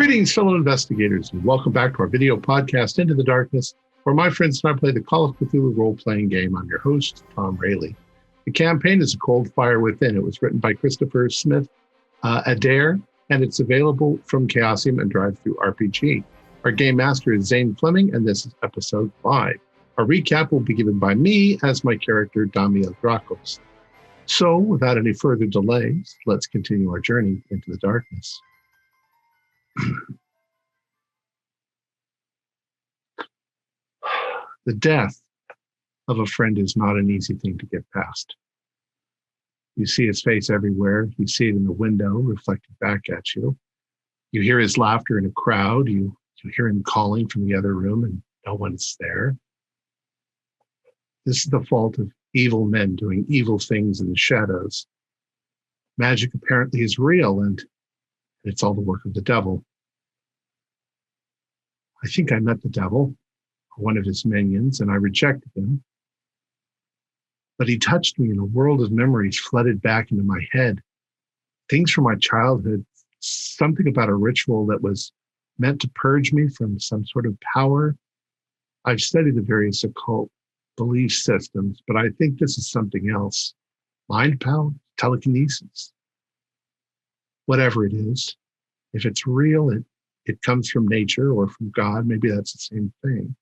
Greetings, fellow investigators, and welcome back to our video podcast, Into the Darkness, where my friends and I play the Call of Cthulhu role-playing game. I'm your host, Tom Rayleigh. The campaign is A Cold Fire Within. It was written by Christopher Smith Adair, and it's available from Chaosium and Drive-Thru RPG. Our game master is Zane Fleming, and this is episode 5. Our recap will be given by me as my character, Damiel Drakos. So, without any further delays, let's continue our journey into the darkness. The death of a friend is not an easy thing to get past. You see his face everywhere. You see it in the window reflected back at you. You hear his laughter in a crowd. You hear him calling from the other room and no one's there. This is the fault of evil men doing evil things in the shadows. Magic apparently is real and it's all the work of the devil. I think I met the devil, one of his minions, and I rejected him. But he touched me and a world of memories flooded back into my head. Things from my childhood, something about a ritual that was meant to purge me from some sort of power. I've studied the various occult belief systems, but I think this is something else. Mind power, telekinesis, whatever it is. If it's real, it comes from nature or from God. Maybe that's the same thing.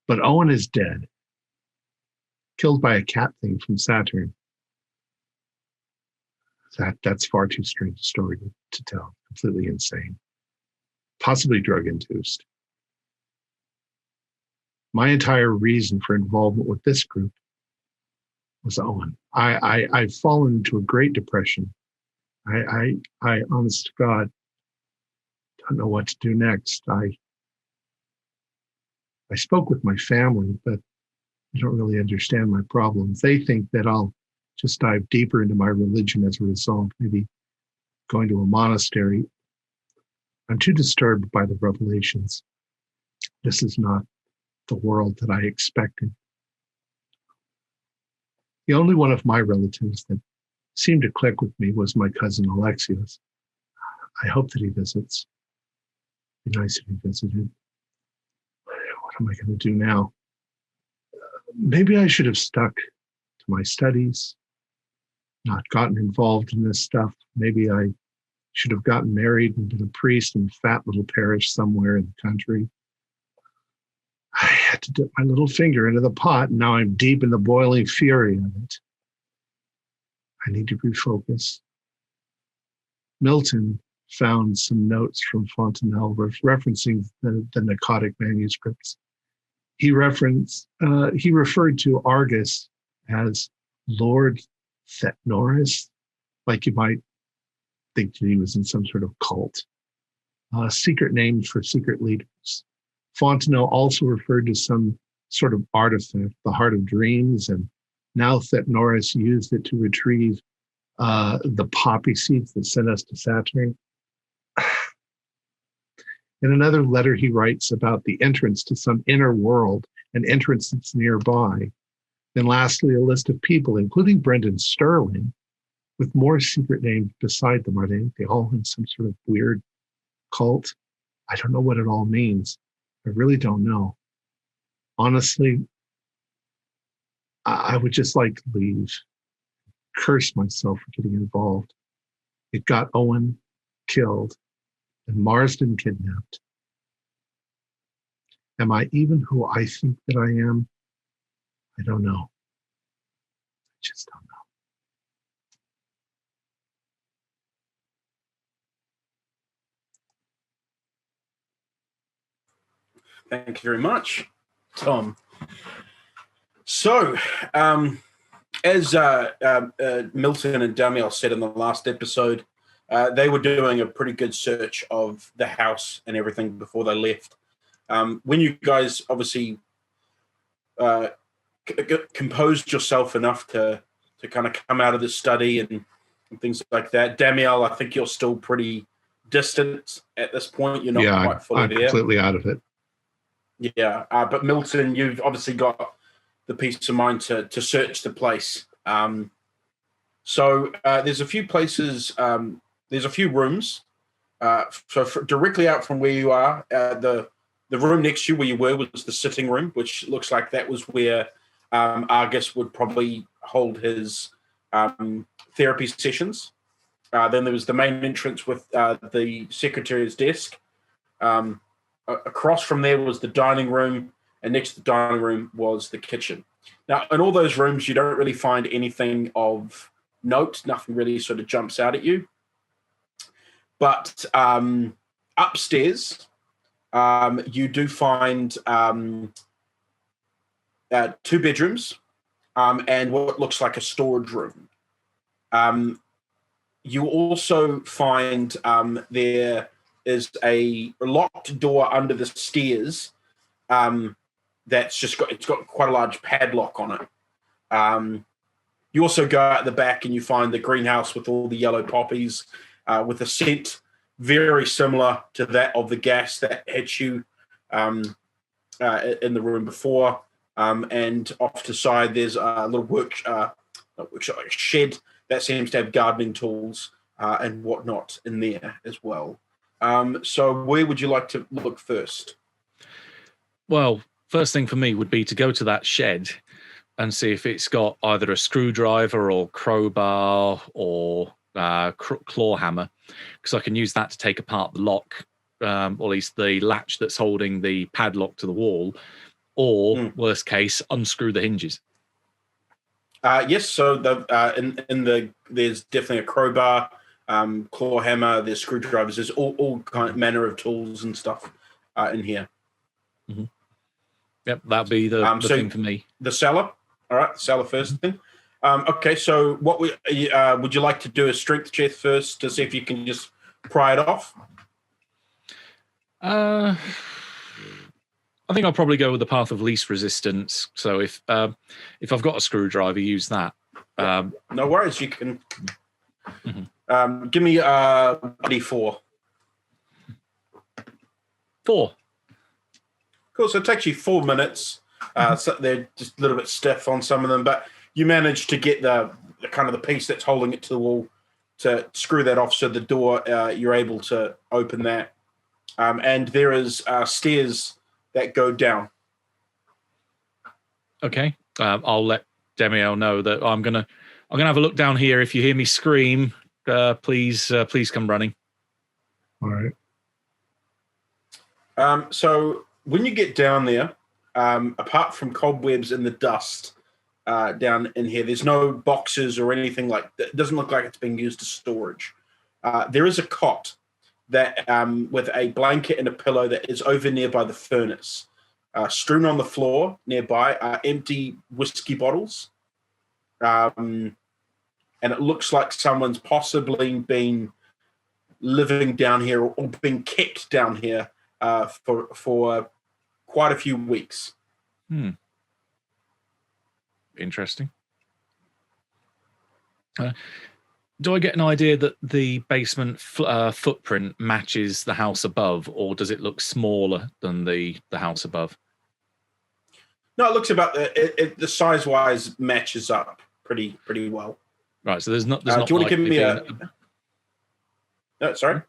But Owen is dead, killed by a cat thing from Saturn. That's far too strange a story to tell. Completely insane. Possibly drug-induced. My entire reason for involvement with this group was Owen. I've fallen into a great depression. I honest to God, don't know what to do next. I spoke with my family, but they don't really understand my problems. They think that I'll just dive deeper into my religion as a result, maybe going to a monastery. I'm too disturbed by the revelations. This is not the world that I expected. The only one of my relatives that seemed to click with me was my cousin Alexius. I hope that he visits. It'd be nice if he visited. What am I going to do now? Maybe I should have stuck to my studies, not gotten involved in this stuff. Maybe I should have gotten married and been a priest in a fat little parish somewhere in the country. I had to dip my little finger into the pot, and now I'm deep in the boiling fury of it. I need to refocus. Milton found some notes from Fontenelle referencing the Narcotic manuscripts. He referred to Argus as Lord Thetnoris, like you might think that he was in some sort of cult. Secret names for secret leaders. Fontenelle also referred to some sort of artifact, the Heart of Dreams, and now Thetnoris used it to retrieve the poppy seeds that sent us to Saturn. In another letter, he writes about the entrance to some inner world, an entrance that's nearby. Then lastly, a list of people, including Brendan Sterling, with more secret names beside them. Are they all in some sort of weird cult? I don't know what it all means. I really don't know. Honestly, I would just like to leave. Curse myself for getting involved. It got Owen killed and Marsden kidnapped. Am I even who I think that I am? I don't know. I just don't know. Thank you very much, Tom. So, as Milton and Damiel said in the last episode, they were doing a pretty good search of the house and everything before they left. When you guys obviously composed yourself enough to kind of come out of the study and things like that, Damiel, I think you're still pretty distant at this point. You're not quite fully there. I'm completely out of it. Yeah, but Milton, you've obviously got the peace of mind to search the place. So there's a few places, there's a few rooms directly out from where you are, the room next to you where you were was the sitting room, which looks like that was where Argus would probably hold his therapy sessions. Then there was the main entrance with the secretary's desk. Across from there was the dining room, and next to the dining room was the kitchen. Now, in all those rooms, you don't really find anything of note. Nothing really sort of jumps out at you. But upstairs, you do find 2 bedrooms and what looks like a storage room. You also find there is a locked door under the stairs that's got quite a large padlock on it. You also go out the back and you find the greenhouse with all the yellow poppies with a scent very similar to that of the gas that hit you in the room before. And off to the side, there's a little shed that seems to have gardening tools and whatnot in there as well. So where would you like to look first? Well, first thing for me would be to go to that shed and see if it's got either a screwdriver or crowbar or claw hammer, because I can use that to take apart the lock, or at least the latch that's holding the padlock to the wall, or worst case, unscrew the hinges. Yes, so there's definitely a crowbar, claw hammer, there's screwdrivers, there's all kind of manner of tools and stuff in here. Mm-hmm. Yep, that'd be the thing for me. The cellar, all right, cellar first thing. Okay, so what would you like to do? A strength check first to see if you can just pry it off? I think I'll probably go with the path of least resistance. So if I've got a screwdriver, use that. No worries, you can. Mm-hmm. Give me a D4. 4. Cool. So it takes you 4 minutes. So they're just a little bit stiff on some of them, but you manage to get the kind of the piece that's holding it to the wall to screw that off. So the door, you're able to open that, and there is stairs that go down. Okay, I'll let Demiel know that I'm gonna have a look down here. If you hear me scream, please come running. All right. So when you get down there, apart from cobwebs and the dust down in here, there's no boxes or anything like that. It doesn't look like it's being used as storage. There is a cot that with a blanket and a pillow that is over nearby the furnace. Strewn on the floor nearby are empty whiskey bottles. And it looks like someone's possibly been living down here or been kept down here for quite a few weeks. Interesting. Do I get an idea that the basement footprint matches the house above, or does it look smaller than the house above? No, it looks about the size-wise matches up pretty well. Right, so there's not. Do you want to give me a? No, sorry.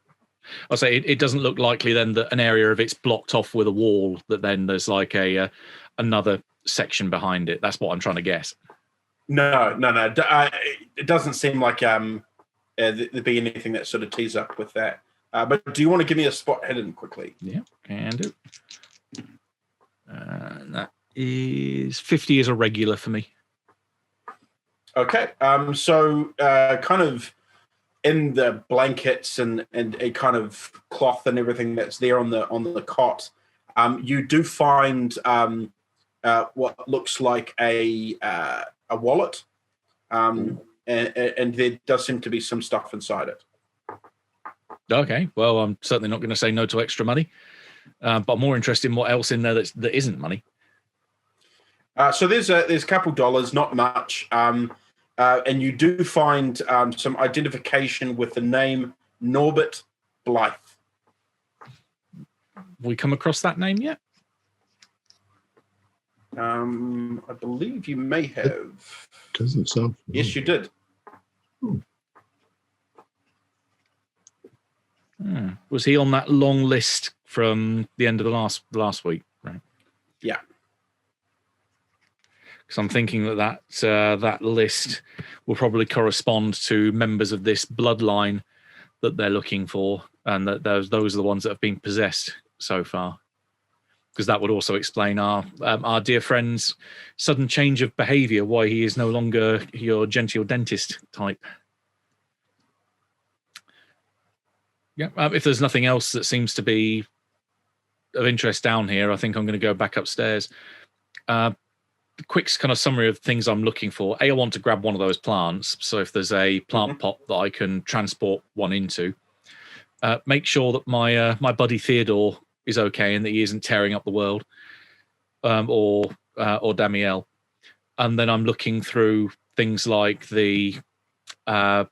I'll say it doesn't look likely then that an area of it's blocked off with a wall, that then there's like another section behind it. That's what I'm trying to guess. No. It doesn't seem like there'd be anything that sort of tees up with that. But do you want to give me a spot hidden quickly? Yeah, can do. That is 50 is a regular for me. Okay. So kind of in the blankets and a kind of cloth and everything that's there on the cot, you do find what looks like a wallet, and there does seem to be some stuff inside it. Okay, well, I'm certainly not going to say no to extra money, but I'm more interested in what else in there that isn't money. So there's a couple dollars, not much, and you do find some identification with the name Norbert Blythe. We come across that name yet? I believe you may have. Doesn't sound familiar. Yes, you did. Was he on that long list from the end of the last week? Right. Yeah. Because I'm thinking that list will probably correspond to members of this bloodline that they're looking for, and that those are the ones that have been possessed so far. Because that would also explain our dear friend's sudden change of behaviour, why he is no longer your genteel dentist type. Yeah. If there's nothing else that seems to be of interest down here, I think I'm going to go back upstairs. Quick kind of summary of things I'm looking for. I want to grab one of those plants. So if there's a plant pot that I can transport one into, make sure that my buddy Theodore is okay and that he isn't tearing up the world, or Damiel. And then I'm looking through things like the. If I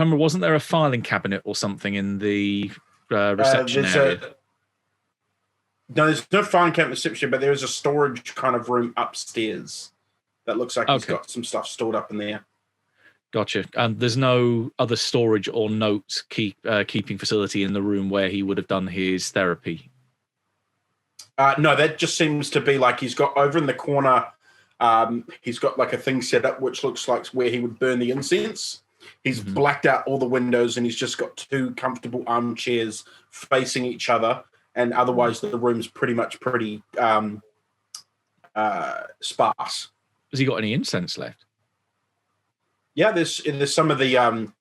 remember, wasn't there a filing cabinet or something in the reception area? No, there's no filing cabinet reception, but there is a storage kind of room upstairs that looks like he's got some stuff stored up in there. Gotcha. And there's no other storage or note keeping facility in the room where he would have done his therapy? No, that just seems to be like he's got over in the corner, he's got like a thing set up which looks like where he would burn the incense. He's blacked out all the windows and he's just got two comfortable armchairs facing each other. And otherwise, the room's pretty sparse. Has he got any incense left? Yeah, there's some of the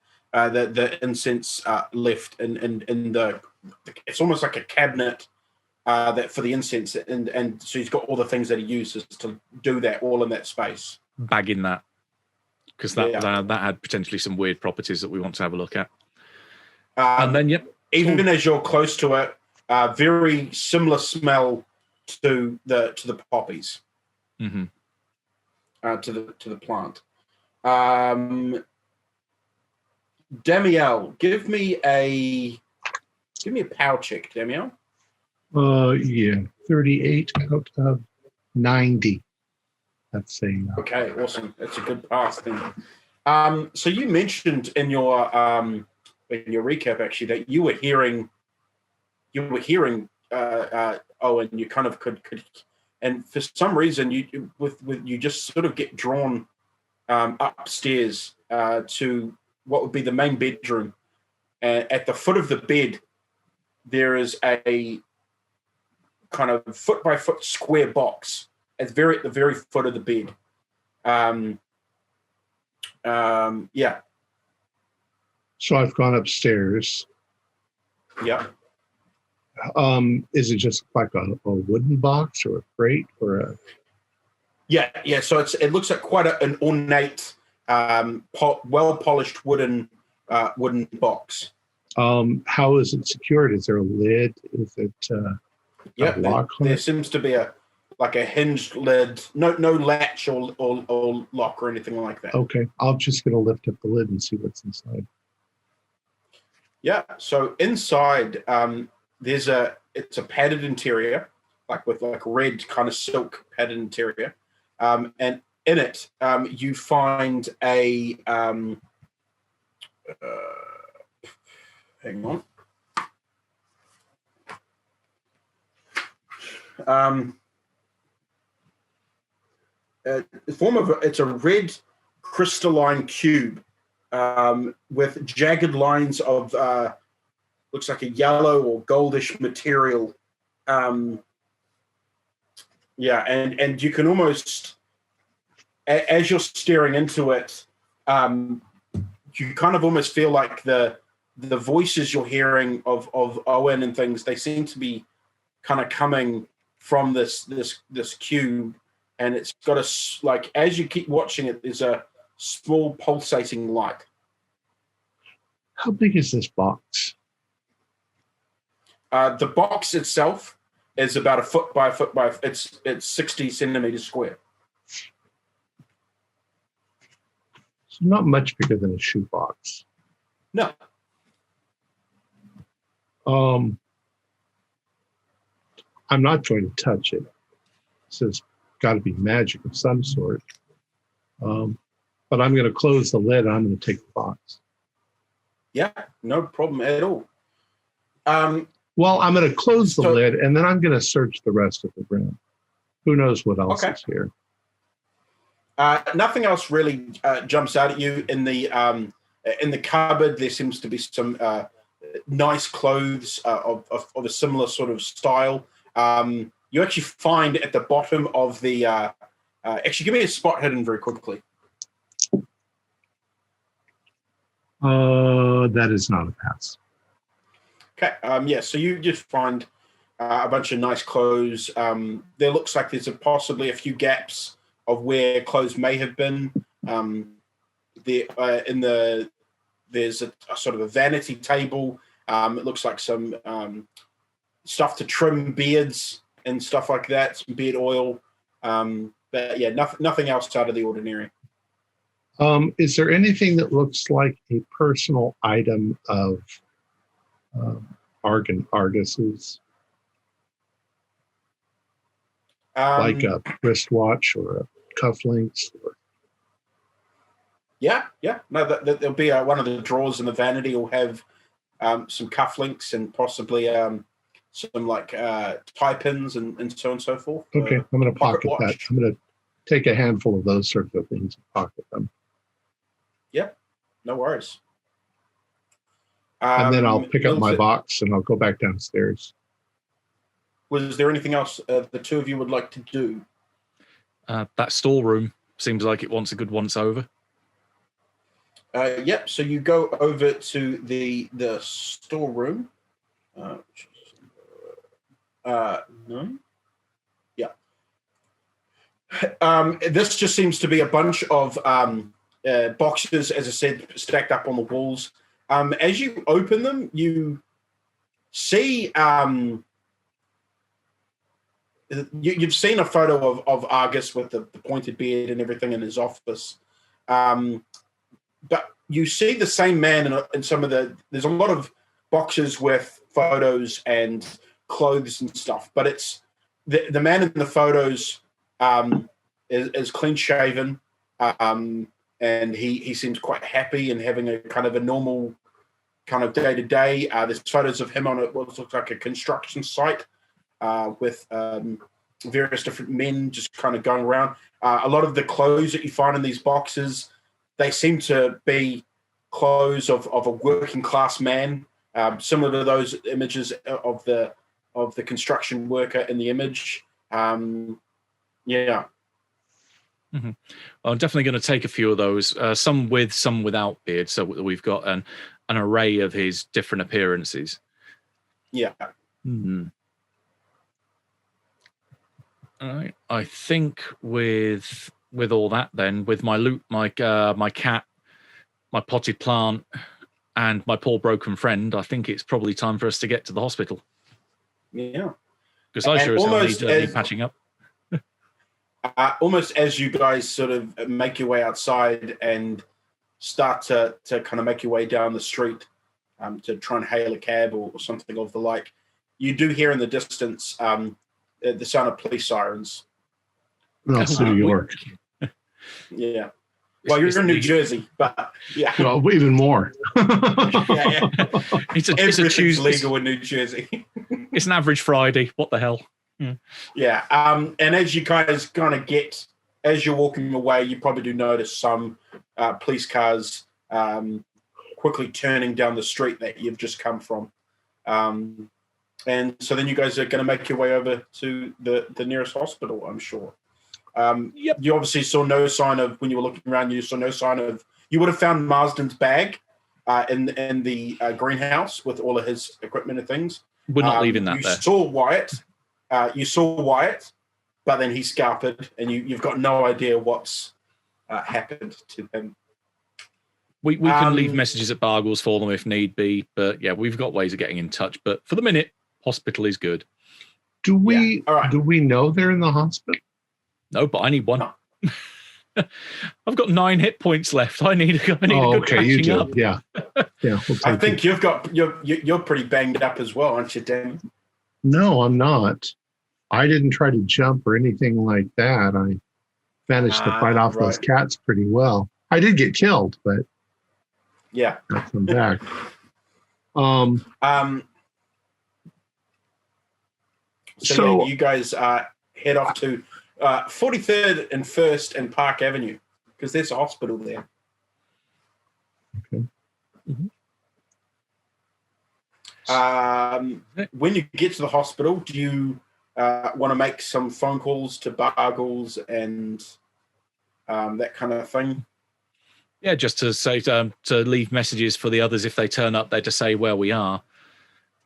incense left in the. It's almost like a cabinet that for the incense, and so he's got all the things that he uses to do that all in that space. Bagging that, because that had potentially some weird properties that we want to have a look at. And then, even as you're close to it. Very similar smell to the poppies, to the plant. Damiel, give me a power check, Damiel. 38 out of 90. That's a okay, awesome. That's a good pass then. So you mentioned in your recap actually that you were hearing Owen, you kind of could, and for some reason you just sort of get drawn upstairs to what would be the main bedroom. At the foot of the bed, there is a kind of foot by foot square box. It's at the very foot of the bed. Yeah. So I've gone upstairs. Yeah. Is it just like a wooden box or a crate or a? Yeah. So it looks like quite an ornate, well polished wooden box. How is it secured? Is there a lid? Is it a lock? There seems to be a hinged lid. No latch or lock or anything like that. Okay, I'm just gonna lift up the lid and see what's inside. Yeah. So inside. It's a padded interior, with red kind of silk padded interior, and in it you find a hang on. It's a red crystalline cube with jagged lines of. Looks like a yellow or goldish material. And you can almost, as you're staring into it, you kind of almost feel like the voices you're hearing of Owen and things, they seem to be kind of coming from this cube, and it's got as you keep watching it, there's a small pulsating light. How big is this box? The box itself is about a foot by it's 60 centimeters square. It's not much bigger than a shoebox. No. I'm not going to touch it. So it's got to be magic of some sort. But I'm going to close the lid and I'm going to take the box. Yeah, no problem at all. Well, I'm going to close the So- lid, and then I'm going to search the rest of the room. Who knows what else Okay. is here? Nothing else really jumps out at you in the cupboard. There seems to be some nice clothes of a similar sort of style. You actually find at the bottom of the actually, give me a spot hidden very quickly. That is not a pass. Okay. Yeah. So you just find a bunch of nice clothes. There looks like there's possibly a few gaps of where clothes may have been. There's a sort of a vanity table. It looks like some stuff to trim beards and stuff like that. Some beard oil. But yeah, nothing else out of the ordinary. Is there anything that looks like a personal item of Argus's? Like a wristwatch or a cufflinks? Yeah. No, there'll be one of the drawers in the vanity will have some cufflinks and possibly some like tie pins and so on and so forth. Okay, I'm going to pocket that. watch. I'm going to take a handful of those sorts of things and pocket them. Yep, no worries. And then I'll pick up my Milton, box and I'll go back downstairs. Was there anything else the two of you would like to do? That storeroom seems like it wants a good once over. Yep. So you go over to the storeroom. No. Yeah. This just seems to be a bunch of boxes, as I said, stacked up on the walls. As you open them, you see you've seen a photo of Argus with the pointed beard and everything in his office. But you see the same man in some of there's a lot of boxes with photos and clothes and stuff, but it's the man in the photos is clean shaven, and he seems quite happy and having a kind of a normal kind of day to day. There's photos of him on what looks like a construction site with various different men just kind of going around. A lot of the clothes that you find in these boxes, they seem to be clothes of a working class man, similar to those images of the construction worker in the image. Yeah. Mm-hmm. Well, I'm definitely going to take a few of those, some with, some without beard, so we've got an array of his different appearances. Yeah. Mm-hmm. All right. I think with all that, then with my loot, my cat, my potted plant, and my poor broken friend, I think it's probably time for us to get to the hospital. Yeah. Because I sure as hell need as patching up. almost as you guys sort of make your way outside and start to kind of make your way down the street to try and hail a cab or something of the like, you do hear in the distance the sound of police sirens. No, it's New York. Yeah. Well, you're in New Jersey, but yeah. Well, even more. Yeah. It's a Everything's Tuesday. legal in New Jersey. It's an average Friday. What the hell? Yeah. And as you guys kind of as you're walking away, you probably do notice some police cars quickly turning down the street that you've just come from. And so then you guys are going to make your way over to the nearest hospital, I'm sure. Yep. You obviously saw no sign of, when you were looking around, you saw no sign of, you would have found Marsden's bag in the greenhouse with all of his equipment and things. We're not leaving that there. You saw Wyatt, but then he scalped, and you've got no idea what's happened to him. We can leave messages at Bargles for them if need be, but yeah, we've got ways of getting in touch. But for the minute, hospital is good. Do we All right. do we know they're in the hospital? No, but I need one. No. I've got 9 hit points left. I need a good Okay, you patching do. up. Yeah. We'll I take think it. you're pretty banged up as well, aren't you, Danny? No, I'm not. I didn't try to jump or anything like that. I managed to fight off those right. cats pretty well. I did get killed, but Yeah. got them back. So you guys head off to 43rd and 1st and Park Avenue, because there's a hospital there. Okay. When you get to the hospital, do you want to make some phone calls to Bargles and that kind of thing? Yeah, just to say to leave messages for the others if they turn up, they just say where we are.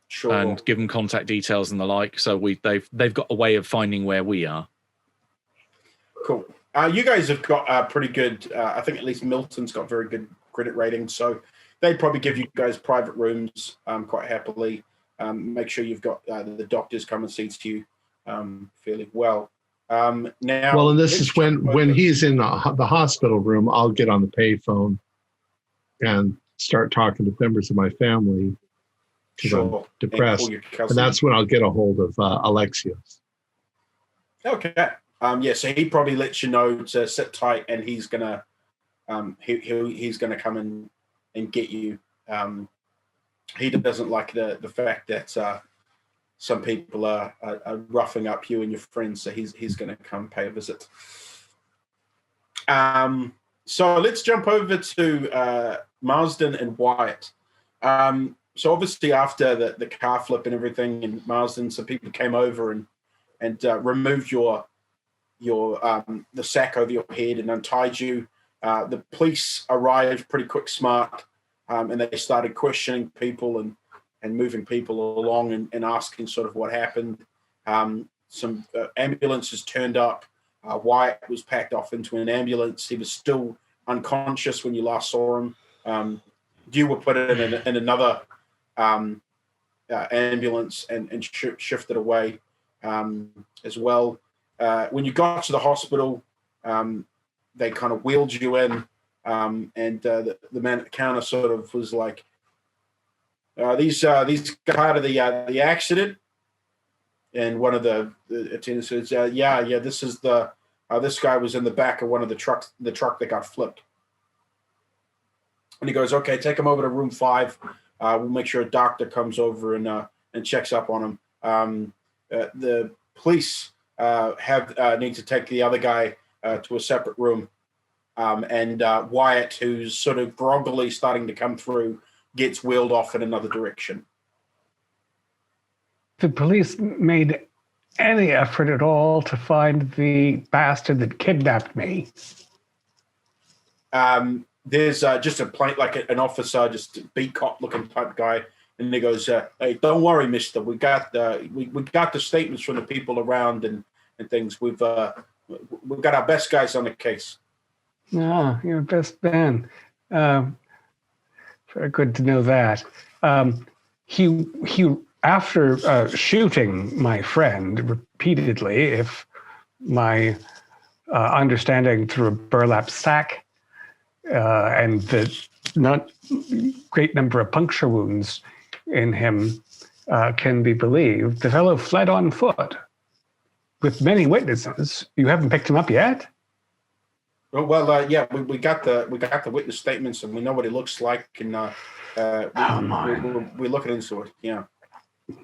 Sure. And give them contact details and the like. So they've got a way of finding where we are. Cool. You guys have got pretty good. I think at least Milton's got very good credit ratings, so they'd probably give you guys private rooms quite happily. Make sure you've got the doctors come and see to you fairly well. Now, well, and this is when he's in the hospital room, I'll get on the payphone and start talking to members of my family because I'm depressed, and that's when I'll get a hold of Alexios. Okay. So he probably lets you know to sit tight, and he's gonna he's gonna come in and get you. He doesn't like the fact that some people are roughing up you and your friends, so he's gonna come pay a visit. So let's jump over to Marsden and Wyatt. So obviously after the car flip and everything in Marsden, some people came over and removed your the sack over your head and untied you. The police arrived pretty quick, smart, and they started questioning people and moving people along and asking sort of what happened. Some ambulances turned up. Wyatt was packed off into an ambulance. He was still unconscious when you last saw him. You were put in another ambulance and shifted away as well. When you got to the hospital, they kind of wheeled you in, and the man at the counter sort of was like, "These guys part of the accident." And one of the attendants says, "Yeah, this is this guy was in the back of one of the truck that got flipped." And he goes, "Okay, take him over to room 5. We'll make sure a doctor comes over and checks up on him." The police need to take the other guy to a separate room, and Wyatt, who's sort of groggily starting to come through, gets wheeled off in another direction. The police made any effort at all to find the bastard that kidnapped me? There's just a plain, like an officer, just a beat cop looking type guy, and he goes, "Hey, don't worry, mister. We got we got the statements from the people around and things. We've got our best guys on the case." Ah, your best man. Very good to know that. He after shooting my friend repeatedly, if my understanding through a burlap sack and the not great number of puncture wounds in him can be believed, the fellow fled on foot with many witnesses. You haven't picked him up yet? Well, yeah, we got the witness statements, and we know what he looks like, and we're looking into it. Yeah.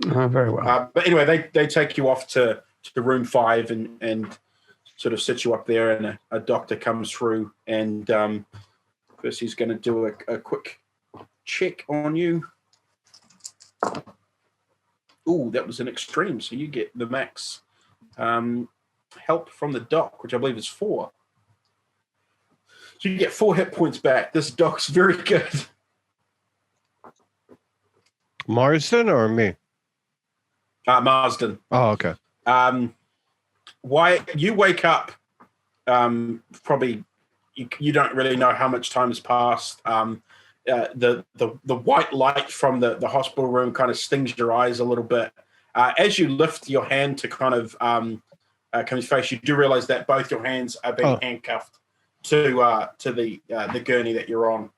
Very well. But anyway, they take you off to room 5 and sort of sit you up there, and a doctor comes through, and first he's going to do a quick check on you. Ooh, that was an extreme, so you get the max help from the doc, which I believe is 4. So you get 4 hit points back. This doc's very good. Marsden or me? Marsden. Oh, okay. Why you wake up? Probably you don't really know how much time has passed. The white light from the hospital room kind of stings your eyes a little bit. As you lift your hand to kind of come his face, you do realize that both your hands are being handcuffed to the gurney that you're on.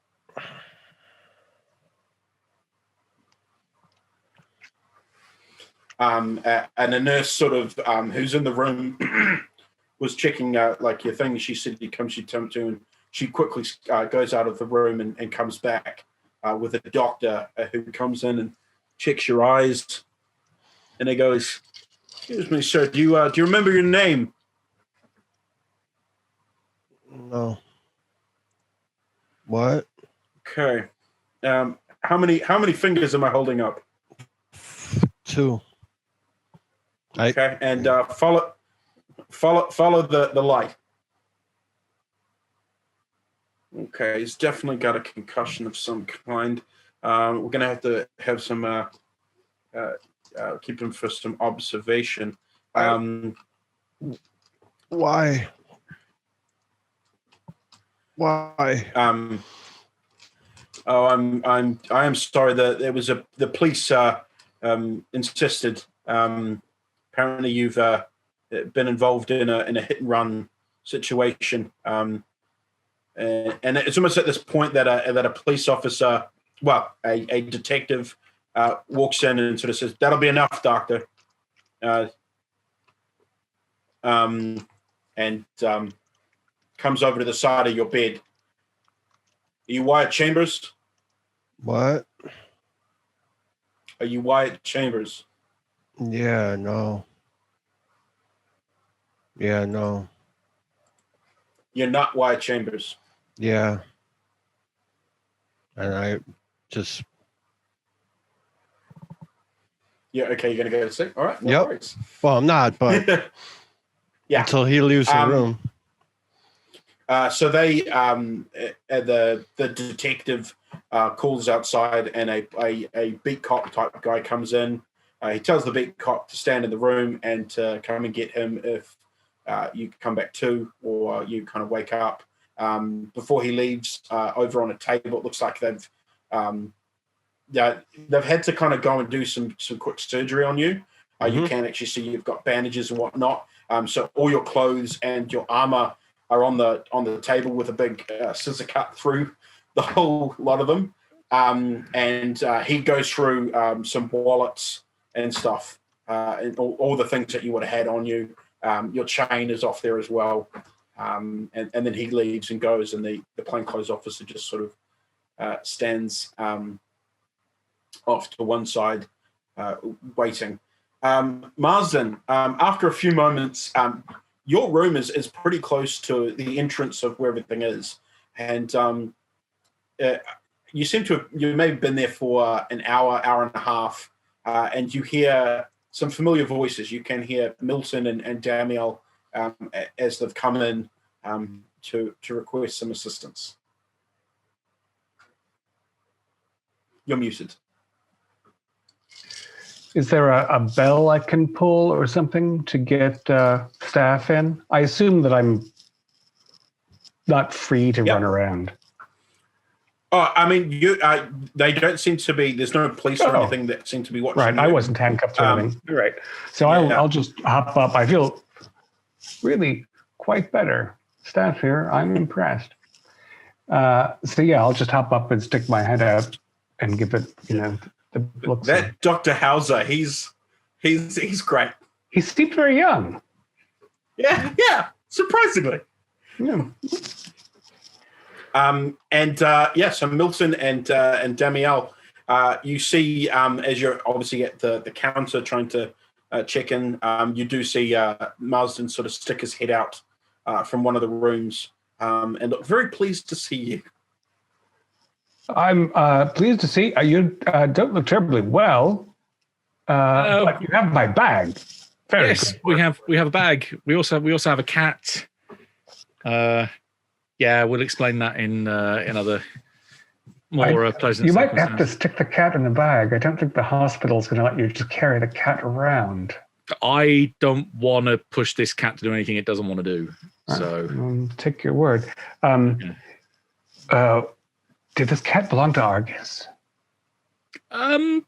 And a nurse sort of who's in the room was checking like your thing. She said you come to, and she quickly goes out of the room and comes back with a doctor who comes in and checks your eyes, and he goes, Excuse me, sir. Do you remember your name? No. What? Okay. How many fingers am I holding up? 2. Okay, and follow the light. Okay, he's definitely got a concussion of some kind. We're gonna have to have some keep him for some observation. Why? Why? I am sorry that there was the police insisted. Apparently, you've been involved in a hit and run situation, and it's almost at this point that a police officer, well, a detective, walks in and sort of says, "That'll be enough, doctor," and comes over to the side of your bed. Are you Wyatt Chambers? What? Are you Wyatt Chambers? Yeah, no. Yeah, no. You're not Wyatt Chambers. Yeah. And I just... Yeah, okay, you're going to go to sleep? All right, no Yep. worries. Well, I'm not, but yeah. until he leaves the room. So they, the detective calls outside, and a beat cop type guy comes in. He tells the beat cop to stand in the room and to come and get him if you come back to, or you kind of wake up. Before he leaves, over on a table, it looks like they've had to kind of go and do some quick surgery on you. You can actually see you've got bandages and whatnot. So all your clothes and your armor are on the table with a big scissor cut through the whole lot of them. And he goes through some wallets and stuff, and all the things that you would have had on you. Your chain is off there as well. And then he leaves and goes, and the plainclothes officer just sort of stands off to one side, waiting. Marsden, after a few moments, your room is pretty close to the entrance of where everything is, and you seem to you may have been there for an hour and a half, and you hear some familiar voices. You can hear Milton and Damiel as they've come in to request some assistance. You're muted. Is there a bell I can pull or something to get staff in? I assume that I'm not free to run around. Oh, I mean, they don't seem to be. There's no police or anything that seem to be watching. Right, you. I wasn't handcuffed or anything. You're right. So I'll just hop up. I feel really quite better. Staff here, I'm impressed. So yeah, I'll just hop up and stick my head out and give it, the looks. That Dr. Hauser, he's great. He seemed very young. Yeah, surprisingly. Yeah. So Milton and Damiel, you see as you're obviously at the counter trying to check in, you do see Marsden sort of stick his head out from one of the rooms and look very pleased to see you. I'm pleased to see you don't look terribly well, but you have my bag. Very Yes, good. we have a bag. We also have a cat. Yeah, we'll explain that in other more pleasant. You might have to circumstances. stick the cat in the bag. I don't think the hospital's going to let you just carry the cat around. I don't want to push this cat to do anything it doesn't want to do. So Take your word. Did this cat belong to Argus? let's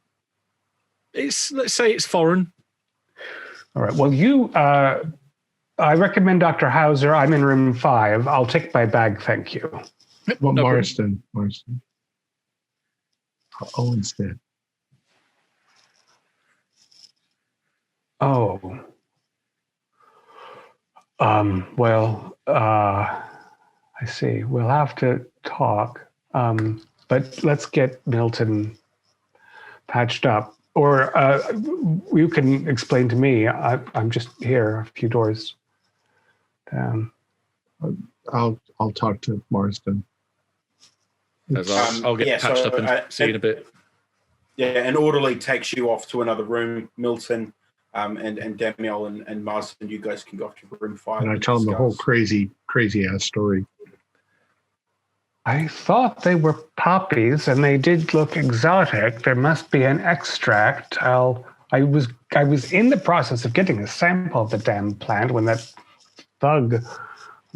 say it's foreign. All right. Well, I recommend Dr. Hauser. I'm in room 5. I'll take my bag, thank you. Well, No Marston. Oh, instead. Oh. I see. We'll have to talk. But let's get Milton patched up. Or you can explain to me. I'm just here, a few doors down. I'll talk to Marsden. As I'll get patched up and see you in a bit. Yeah, an orderly takes you off to another room, Milton, and Daniel and Marsden. You guys can go off to room 5. And I tell him the whole crazy ass story. I thought they were poppies, and they did look exotic. There must be an extract. I was in the process of getting a sample of the damn plant when that thug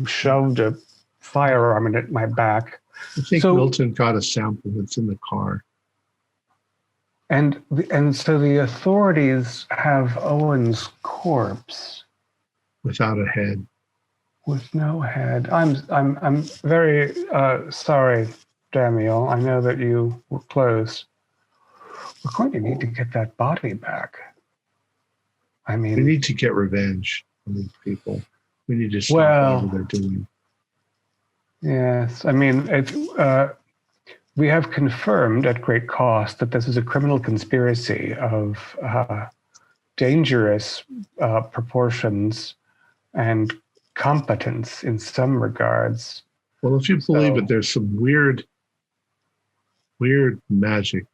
shoved a firearm at my back. I think Milton got a sample that's in the car. And so the authorities have Owen's corpse without a head. With no head. I'm very sorry, Daniel. I know that you were close. We're going to need to get that body back. I mean, we need to get revenge on these people. We need to stop whatever they're doing. Yes, I mean, we have confirmed at great cost that this is a criminal conspiracy of dangerous proportions and competence in some regards. Well, if you believe it, there's some weird magic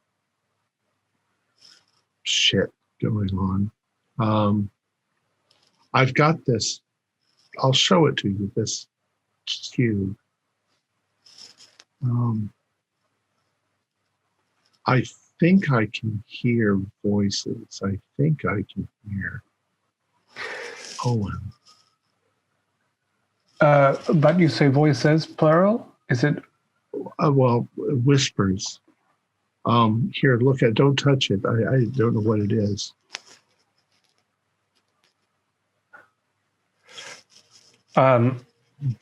shit going on. I've got this. I'll show it to you. This cube. I think I can hear voices. I think I can hear Owen. But you say voices, plural? Is it? Well, whispers. Here, look at. Don't touch it. I don't know what it is.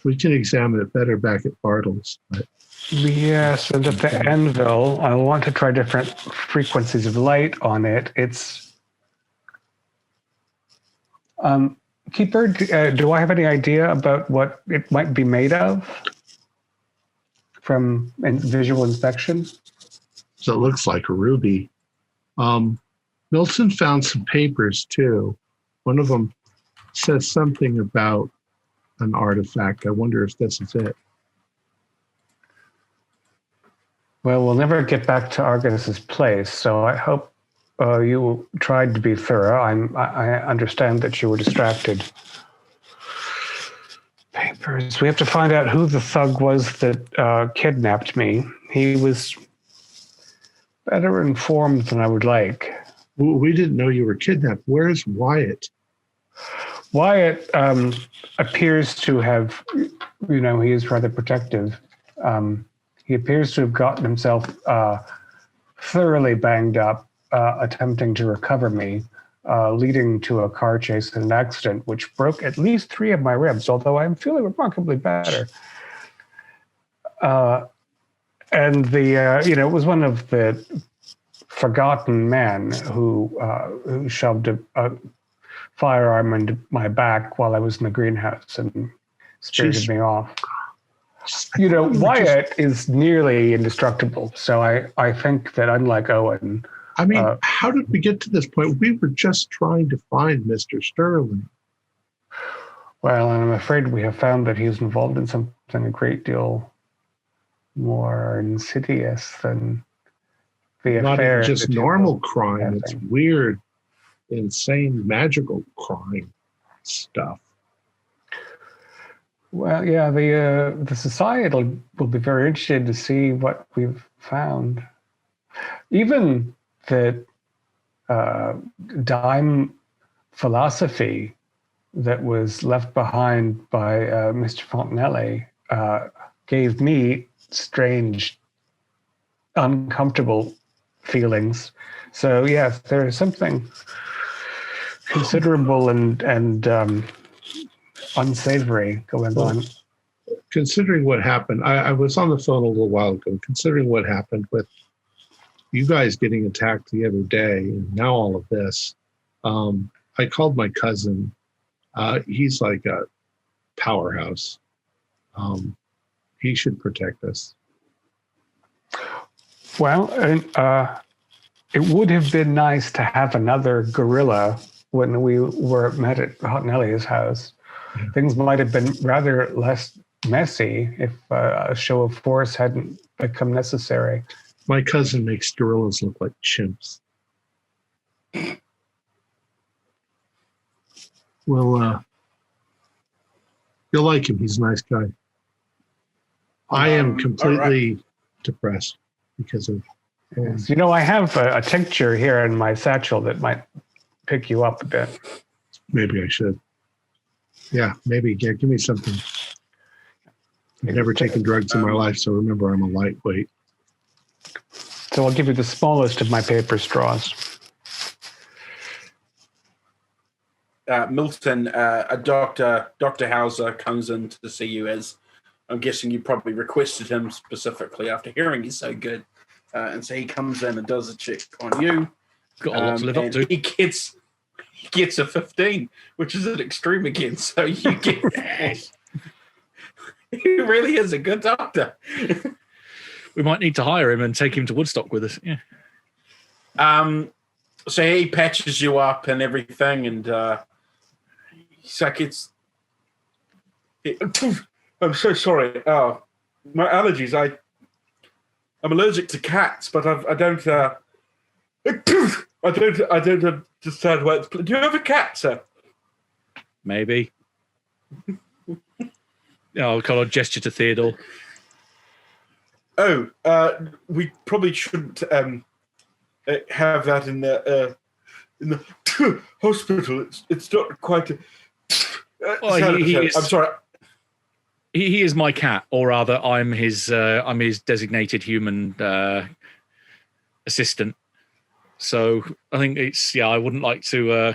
We can examine it better back at Bartles. But. Yes, and at the anvil, I want to try different frequencies of light on it. It's Keeper, do I have any idea about what it might be made of from visual inspection? So it looks like a ruby. Milton found some papers too. One of them says something about an artifact. I wonder if this is it. Well, we'll never get back to Argus's place, so I hope you tried to be thorough. I understand that you were distracted. Papers. We have to find out who the thug was that kidnapped me. He was better informed than I would like. We didn't know you were kidnapped. Where's Wyatt? Wyatt appears to have, he is rather protective. He appears to have gotten himself thoroughly banged up, attempting to recover me, leading to a car chase and an accident, which broke at least 3 of my ribs, although I'm feeling remarkably better. And it was one of the forgotten men who shoved a firearm into my back while I was in the greenhouse and spirited me off. Wyatt is nearly indestructible, so I think that unlike Owen... I mean, how did we get to this point? We were just trying to find Mr. Sterling. Well, I'm afraid we have found that he's involved in something a great deal more insidious than the affair. Not just normal crime. It's weird, insane, magical crime stuff. Well, yeah, the society will be very interested to see what we've found. Even the dime philosophy that was left behind by Mr. Fontenelle gave me strange, uncomfortable feelings. So, yes, there is something considerable and unsavory going on. Considering what happened, I was on the phone a little while ago, considering what happened with you guys getting attacked the other day and now all of this, I called my cousin. He's like a powerhouse. He should protect us. Well, it would have been nice to have another gorilla when we met at Hot Nellie's house. Yeah. Things might have been rather less messy if a show of force hadn't become necessary. My cousin makes gorillas look like chimps. Well, you'll like him. He's a nice guy. I am completely depressed because of... Yes. You know, I have a tincture here in my satchel that might pick you up a bit. Maybe I should. Yeah, maybe. Yeah, give me something. I've never taken drugs in my life, so remember, I'm a lightweight. So I'll give you the smallest of my paper straws. Milton, Dr. Hauser comes in to see you, as I'm guessing you probably requested him specifically after hearing he's so good. And so he comes in and does a check on you. Got a lot to live up to. He gets a 15, which is an extreme again. So you get... He really is a good doctor. We might need to hire him and take him to Woodstock with us. Yeah. So he patches you up and everything, and he's like, I'm so sorry. Oh, my allergies. I'm allergic to cats, but I don't understand why. Do you have a cat, sir? Maybe. I'll kind of gesture to Theodore. Oh, we probably shouldn't have that in the hospital. It's not quite. I'm sorry. He is my cat, or rather, I'm his designated human assistant. So I think I wouldn't like to.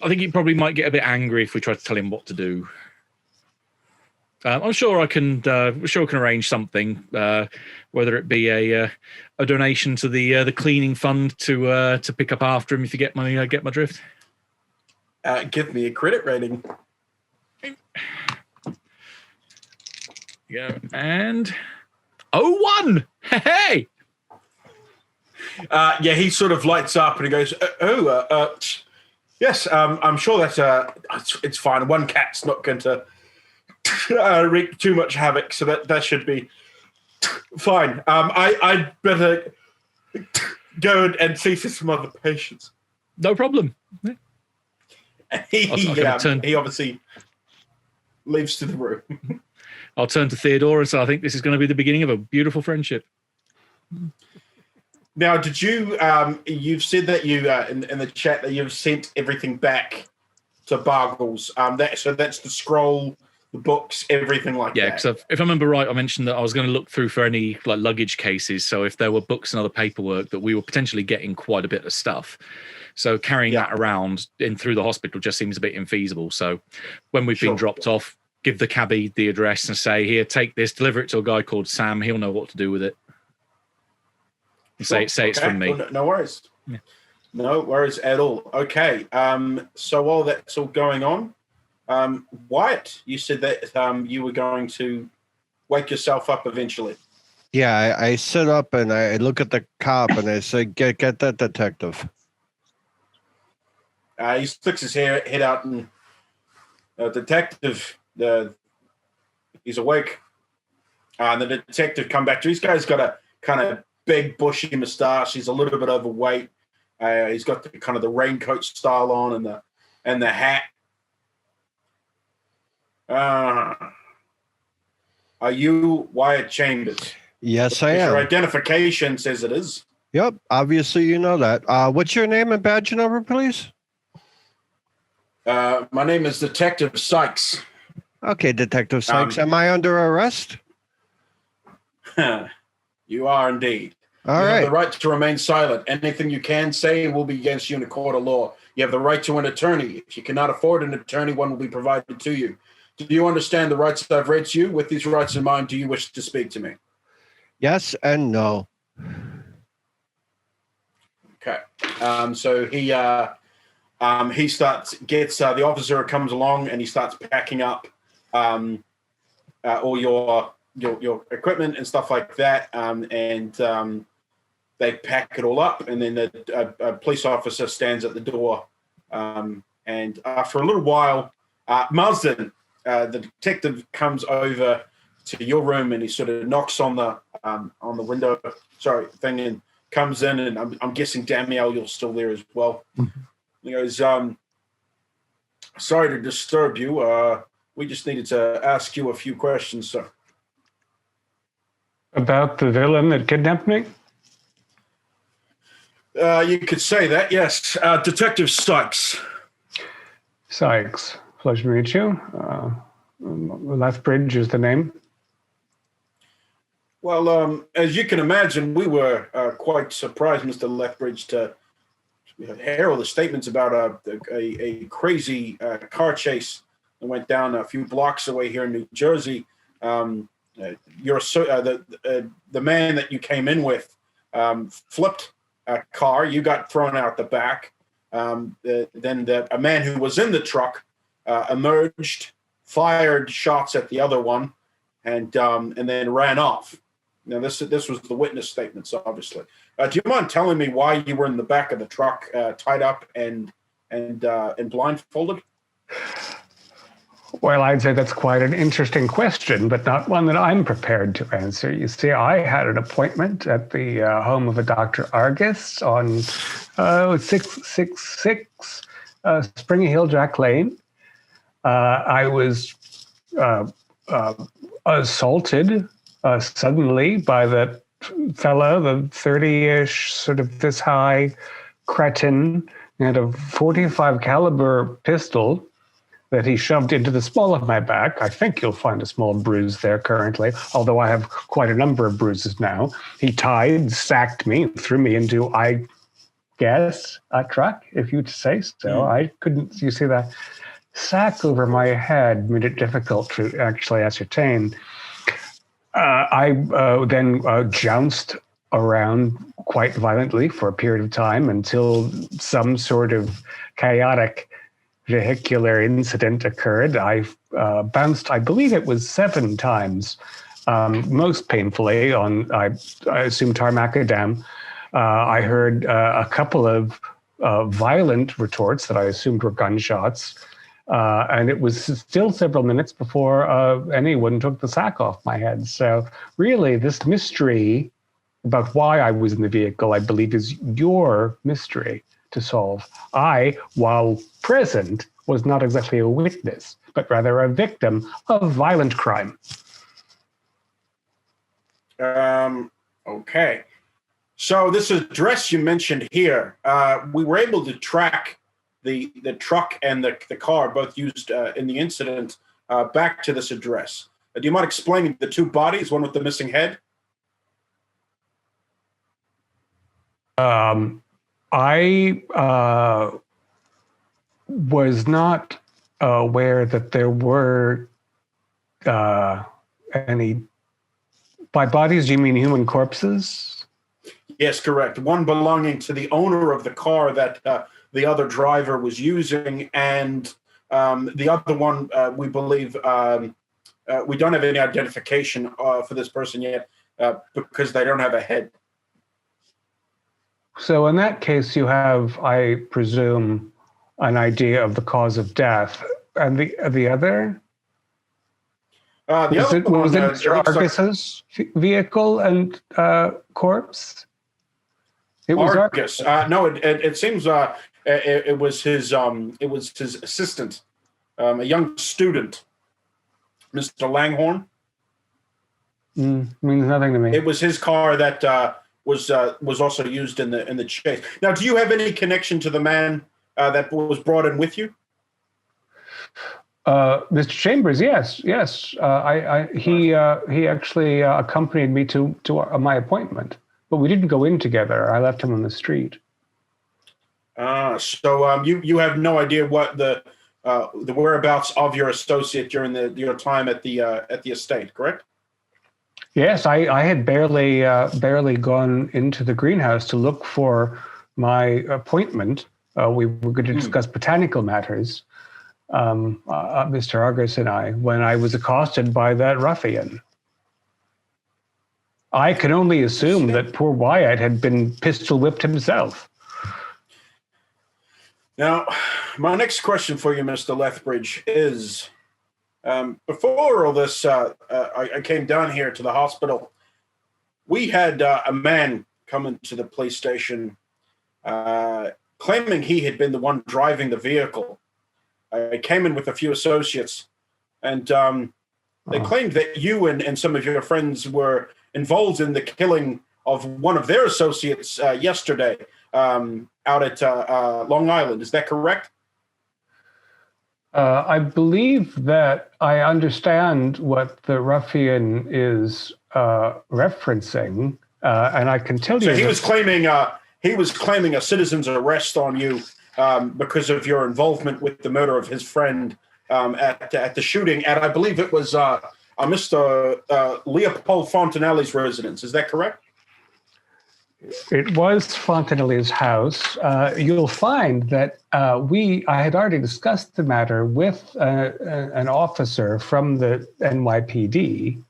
I think he probably might get a bit angry if we try to tell him what to do. I'm sure I can. Arrange something, whether it be a donation to the cleaning fund to pick up after him. If you get my drift. Give me a credit rating. Yeah, and 01. Hey. Yeah, he sort of lights up and he goes, yes, I'm sure that's it's fine. One cat's not going to wreak too much havoc, so that should be fine. I'd better go and see some other patients. No problem. He obviously leaves to the room. I'll turn to Theodore and say, I think this is going to be the beginning of a beautiful friendship. Now, did you? You've said that you in the chat that you've sent everything back to Bargles. So that's the scroll, the books, everything like that. Yeah, because if I remember right, I mentioned that I was going to look through for any luggage cases. So if there were books and other paperwork, that we were potentially getting quite a bit of stuff. So carrying that around in through the hospital just seems a bit infeasible. So when we've been dropped off, give the cabbie the address and say, here, take this, deliver it to a guy called Sam. He'll know what to do with it. Say it's from me. Well, no worries. Yeah. No worries at all. Okay. So while that's all going on, Wyatt, you said that you were going to wake yourself up eventually. Yeah, I sit up and I look at the cop and I say, get that detective. He sticks his head out and detective, he's awake. And the detective come back to. This guy's got a kind of big bushy moustache. He's a little bit overweight. He's got the raincoat style on and the hat. Are you Wyatt Chambers? Yes, I am. Your identification says it is. Yep, obviously you know that. What's your name and badge number, please? My name is Detective Sykes. Okay, Detective Sykes. Am I under arrest? You are indeed. All you right. have the right to remain silent. Anything you can say will be against you in a court of law. You have the right to an attorney. If you cannot afford an attorney, one will be provided to you. Do you understand the rights that I've read to you? With these rights in mind, do you wish to speak to me? Yes and no. Okay. So he gets the officer comes along and he starts packing up all your equipment and stuff like that. they pack it all up, and then a police officer stands at the door. And after a little while, Marsden, the detective, comes over to your room, and he sort of knocks on the window, thing, and comes in, and I'm guessing, Damiel, you're still there as well. Mm-hmm. He goes, sorry to disturb you. We just needed to ask you a few questions, sir. About the villain that kidnapped me? You could say that, yes. Detective Sykes. Sykes. Pleasure to meet you. Lethbridge is the name. Well, as you can imagine, we were quite surprised, Mr. Lethbridge, to herald the statements about a crazy car chase that went down a few blocks away here in New Jersey. The man that you came in with flipped a car. You got thrown out the back. Then a man who was in the truck emerged, fired shots at the other one, and then ran off. Now, this was the witness statements, obviously. Do you mind telling me why you were in the back of the truck, tied up and blindfolded? Well, I'd say that's quite an interesting question, but not one that I'm prepared to answer. You see, I had an appointment at the home of a Dr. Argus on 666 Spring Hill Jack Lane. I was assaulted suddenly by that fellow, the 30-ish, sort of this high cretin, and a 45 caliber pistol that he shoved into the small of my back. I think you'll find a small bruise there currently, although I have quite a number of bruises now. He sacked me, threw me into, I guess, a truck, if you'd say so. I couldn't, you see, that sack over my head made it difficult to actually ascertain. I then jounced around quite violently for a period of time until some sort of chaotic vehicular incident occurred. I bounced, I believe it was 7 times, most painfully on, I assume, Tarmacadam. I heard a couple of violent retorts that I assumed were gunshots. And it was still several minutes before anyone took the sack off my head. So really, this mystery about why I was in the vehicle, I believe, is your mystery to solve. I, while present, was not exactly a witness, but rather a victim of violent crime. Okay. So this address you mentioned here, we were able to track the truck and the car, both used in the incident, back to this address. Do you mind explaining the 2 bodies, one with the missing head? I was not aware that there were any, by bodies, do you mean human corpses? Yes, correct. One belonging to the owner of the car that the other driver was using, and the other one, we believe, we don't have any identification for this person yet because they don't have a head. So in that case, you have, I presume, an idea of the cause of death. And the other? Was it Mr. Argus's vehicle and corpse? It was Argus. No, it seems it was his assistant, a young student, Mr. Langhorn. Means nothing to me. It was his car that was also used in the chase. Now, do you have any connection to the man that was brought in with you? Mr. Chambers, yes. He actually accompanied me to my appointment, but we didn't go in together. I left him on the street. So you have no idea what the whereabouts of your associate during your time at the estate, correct? Yes, I had barely gone into the greenhouse to look for my appointment. We were going to discuss botanical matters, Mr. Argus and I, when I was accosted by that ruffian. I can only assume that poor Wyatt had been pistol whipped himself. Now, my next question for you, Mr. Lethbridge, is before all this, I came down here to the hospital. We had a man come into the police station claiming he had been the one driving the vehicle. I came in with a few associates, and they claimed that you and some of your friends were involved in the killing of one of their associates yesterday out at Long Island. Is that correct? I believe that I understand what the ruffian is referencing, and I can tell you. So he was claiming a citizen's arrest on you because of your involvement with the murder of his friend at the shooting, and I believe it was Mr. Leopold Fontanelli's residence. Is that correct? It was Fontanelli's house. You'll find that I had already discussed the matter with an officer from the NYPD.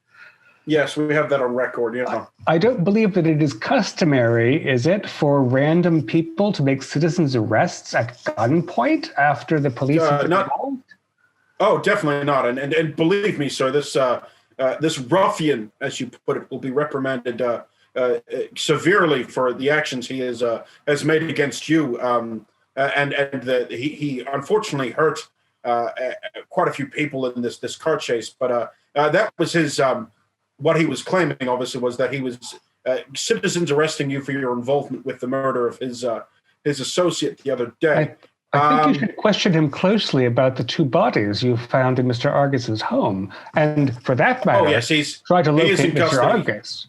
Yes, we have that on record. Yeah. I don't believe that it is customary, is it, for random people to make citizens' arrests at gunpoint after the police are involved? Oh, definitely not. And believe me, sir, this ruffian, as you put it, will be reprimanded severely for the actions he has made against you, he unfortunately hurt quite a few people in this car chase. But that was his what he was claiming. Obviously, was that he was citizens arresting you for your involvement with the murder of his associate the other day. I think you should question him closely about the two bodies you found in Mr. Argus's home, and for that matter, try to locate Mr. Argus.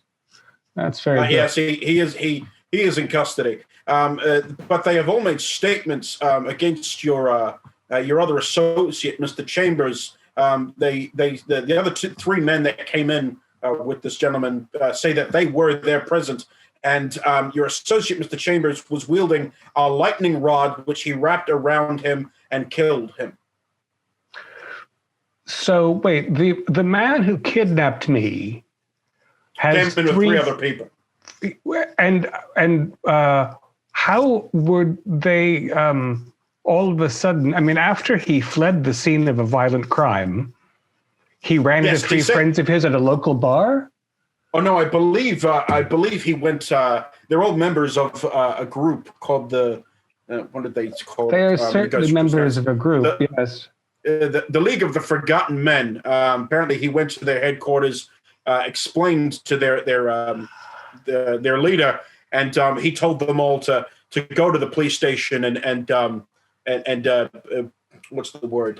That's very good. Yes, he is in custody. But they have all made statements against your other associate, Mr. Chambers. The other three men that came in with this gentleman say that they were there present, and your associate, Mr. Chambers, was wielding a lightning rod, which he wrapped around him and killed him. So wait, the man who kidnapped me has came in with three other people. And how would they all of a sudden? I mean, after he fled the scene of a violent crime, he ran into three friends of his at a local bar. Oh no, I believe he went. They're all members of a group called the. What did they call? They are certainly members of a group. Yes. The League of the Forgotten Men. Apparently, he went to their headquarters, explained to their leader, and he told them all to go to the police station and what's the word?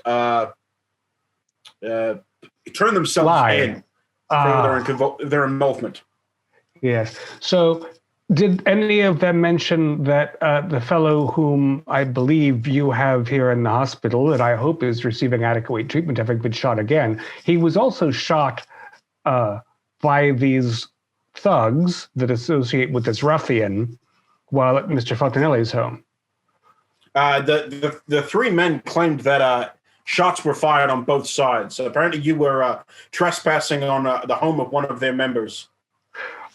Turn themselves in for their involvement. Yes. So, did any of them mention that the fellow whom I believe you have here in the hospital, that I hope is receiving adequate treatment, having been shot again, he was also shot by these thugs that associate with this ruffian while at Mr. Fontanelli's home? The three men claimed that shots were fired on both sides. So apparently you were trespassing on the home of one of their members.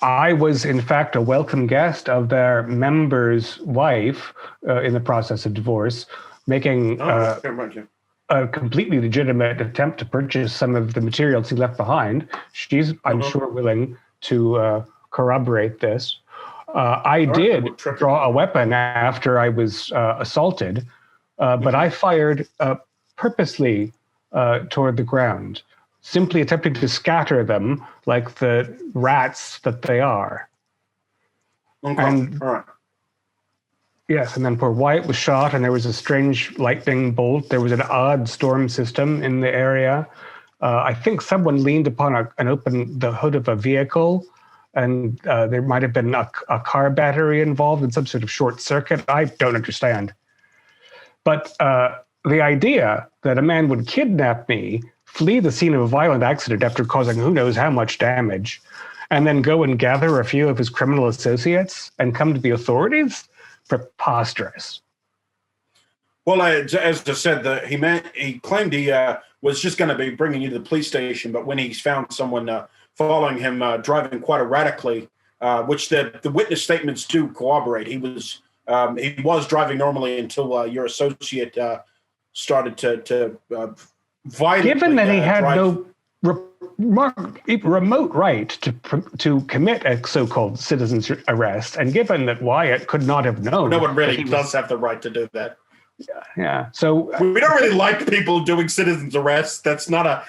I was, in fact, a welcome guest of their member's wife in the process of divorce, making a completely legitimate attempt to purchase some of the materials he left behind. She's, I'm sure, willing to corroborate this. I did draw a weapon after I was assaulted, but I fired purposely toward the ground, simply attempting to scatter them like the rats that they are. Okay. And, all right. Yes, and then poor Wyatt was shot, and there was a strange lightning bolt. There was an odd storm system in the area. I think someone leaned upon and opened the hood of a vehicle, and there might have been a car battery involved in some sort of short circuit. I don't understand. But the idea that a man would kidnap me, flee the scene of a violent accident after causing who knows how much damage, and then go and gather a few of his criminal associates and come to the authorities? Preposterous. Well, as I said, he claimed he was just going to be bringing you to the police station, but when he found someone following him, driving quite erratically, which the witness statements do corroborate. He was driving normally until your associate started to violently. Given that he had drive. no remote right to commit a so-called citizen's arrest, and given that Wyatt could not have known, no one really does have the right to do that. Yeah. So we don't really like people doing citizens arrests. It's not a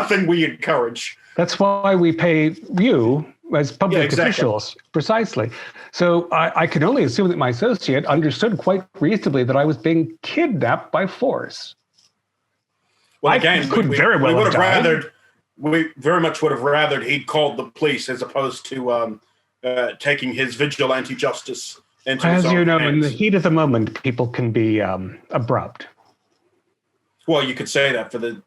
thing we encourage. That's why we pay you as public exactly. officials, precisely. So I can only assume that my associate understood quite reasonably that I was being kidnapped by force. Well, again, we very much would have rathered he'd called the police as opposed to taking his vigilante justice into his own As you know, hands. in the heat of the moment, people can be abrupt. Well, you could say that for the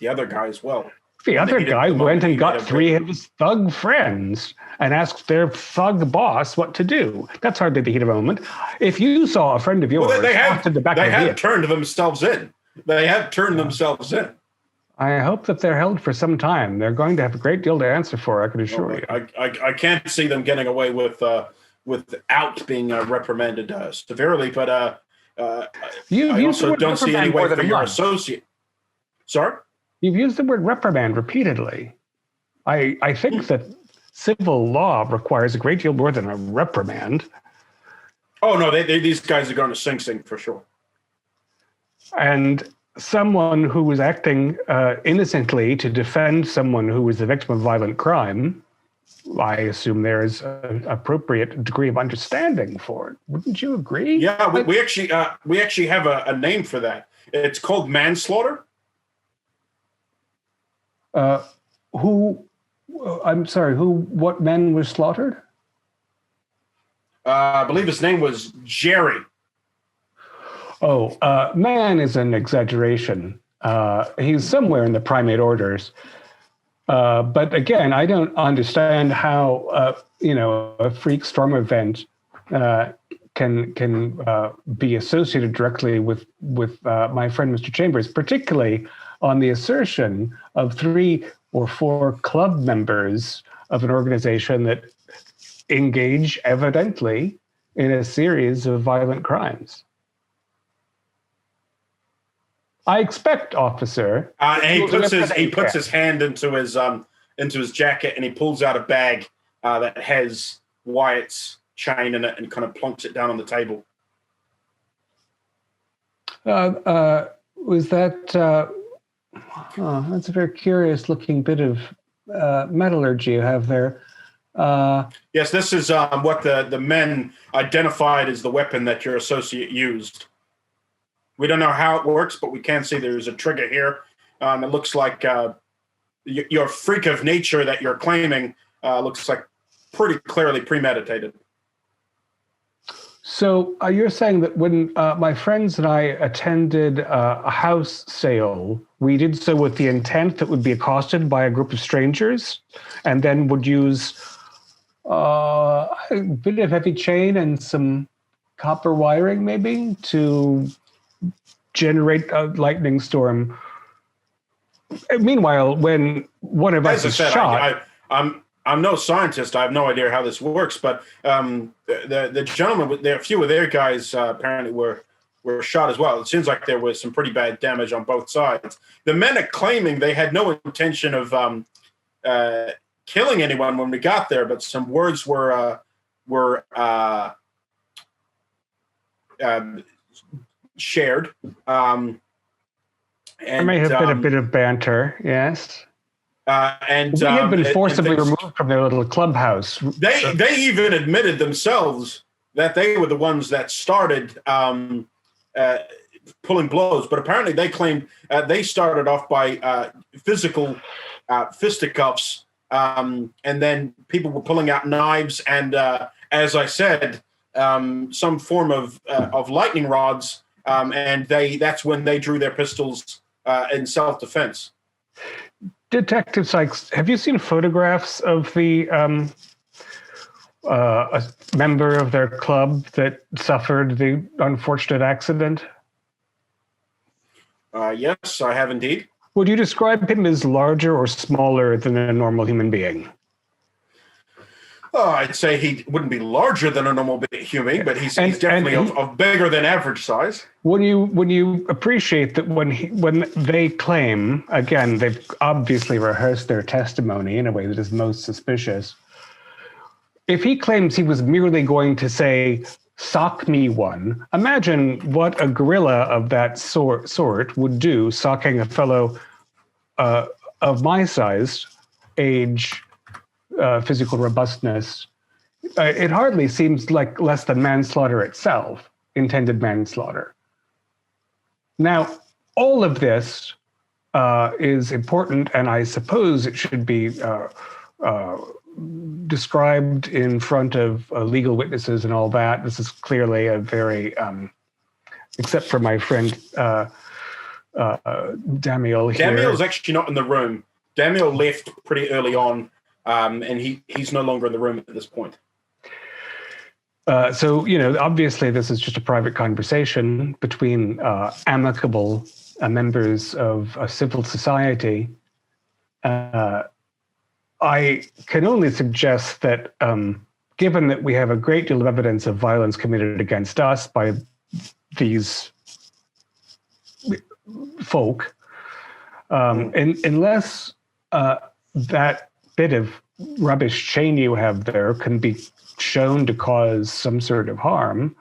other guy as well. The other guy went and got three of his thug friends and asked their thug boss what to do. That's hardly the heat of a moment. If you saw a friend of yours, well, they have turned themselves in. They have turned themselves in. I hope that they're held for some time. They're going to have a great deal to answer for, I can assure you. I can't see them getting away without being reprimanded severely, but I also don't see any way for your associate. Sorry? You've used the word reprimand repeatedly. I think that civil law requires a great deal more than a reprimand. Oh, no, these guys are going to sing for sure. And someone who was acting innocently to defend someone who was the victim of violent crime, I assume there is an appropriate degree of understanding for it. Wouldn't you agree? Yeah, we actually have a name for that. It's called manslaughter. What man was slaughtered? I believe his name was Jerry. Oh, man is an exaggeration. He's somewhere in the primate orders. But again, I don't understand how, a freak storm event can be associated directly with my friend, Mr. Chambers, particularly on the assertion of 3 or 4 club members of an organization that engage evidently in a series of violent crimes. I expect, officer. And he puts his hand into his jacket and he pulls out a bag that has Wyatt's chain in it and kind of plonks it down on the table. Was that? That's a very curious looking bit of metallurgy you have there. Yes, this is what the men identified as the weapon that your associate used. We don't know how it works, but we can see there's a trigger here. It looks like your freak of nature that you're claiming looks like pretty clearly premeditated. So you're saying that when my friends and I attended a house sale, we did so with the intent that would be accosted by a group of strangers and then would use a bit of heavy chain and some copper wiring maybe to generate a lightning storm. Meanwhile, when one of us is shot... I'm no scientist. I have no idea how this works, but the gentleman, a few of their guys apparently were shot as well. It seems like there was some pretty bad damage on both sides. The men are claiming they had no intention of killing anyone when we got there, but some words were shared. And there may have been a bit of banter, yes. And we had been forcibly removed from their little clubhouse. They even admitted themselves that they were the ones that started pulling blows, but apparently they claimed they started off by physical fisticuffs, and then people were pulling out knives and, as I said, some form of lightning rods, and that's when they drew their pistols in self-defense. Detective Sykes, have you seen photographs of the a member of their club that suffered the unfortunate accident? Yes, I have indeed. Would you describe him as larger or smaller than a normal human being? Oh, I'd say he wouldn't be larger than a normal human being, but he's definitely of bigger than average size. When you appreciate that when they claim, again, they've obviously rehearsed their testimony in a way that is most suspicious. If he claims he was merely going to say, "Sock me one," imagine what a gorilla of that sort would do, socking a fellow of my size, age, physical robustness. It hardly seems like less than manslaughter itself, intended manslaughter. Now, all of this is important, and I suppose it should be described in front of legal witnesses and all that. This is clearly a very, except for my friend Damiel here. Damiel's actually not in the room. Damiel left pretty early on, and he's no longer in the room at this point. So, obviously this is just a private conversation between amicable members of a civil society. I can only suggest that given that we have a great deal of evidence of violence committed against us by these folk, unless that bit of rubbish chain you have there can be shown to cause some sort of harm,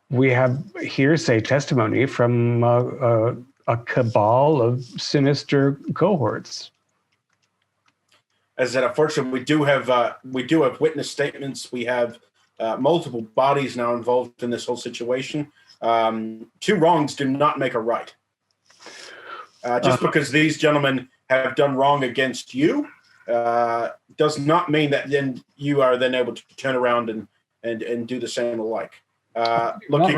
we have hearsay testimony from a cabal of sinister cohorts. As I said, unfortunately, we do have witness statements. We have multiple bodies now involved in this whole situation. Two wrongs do not make a right. Just because these gentlemen have done wrong against you does not mean that then you are then able to turn around and do the same alike. Look,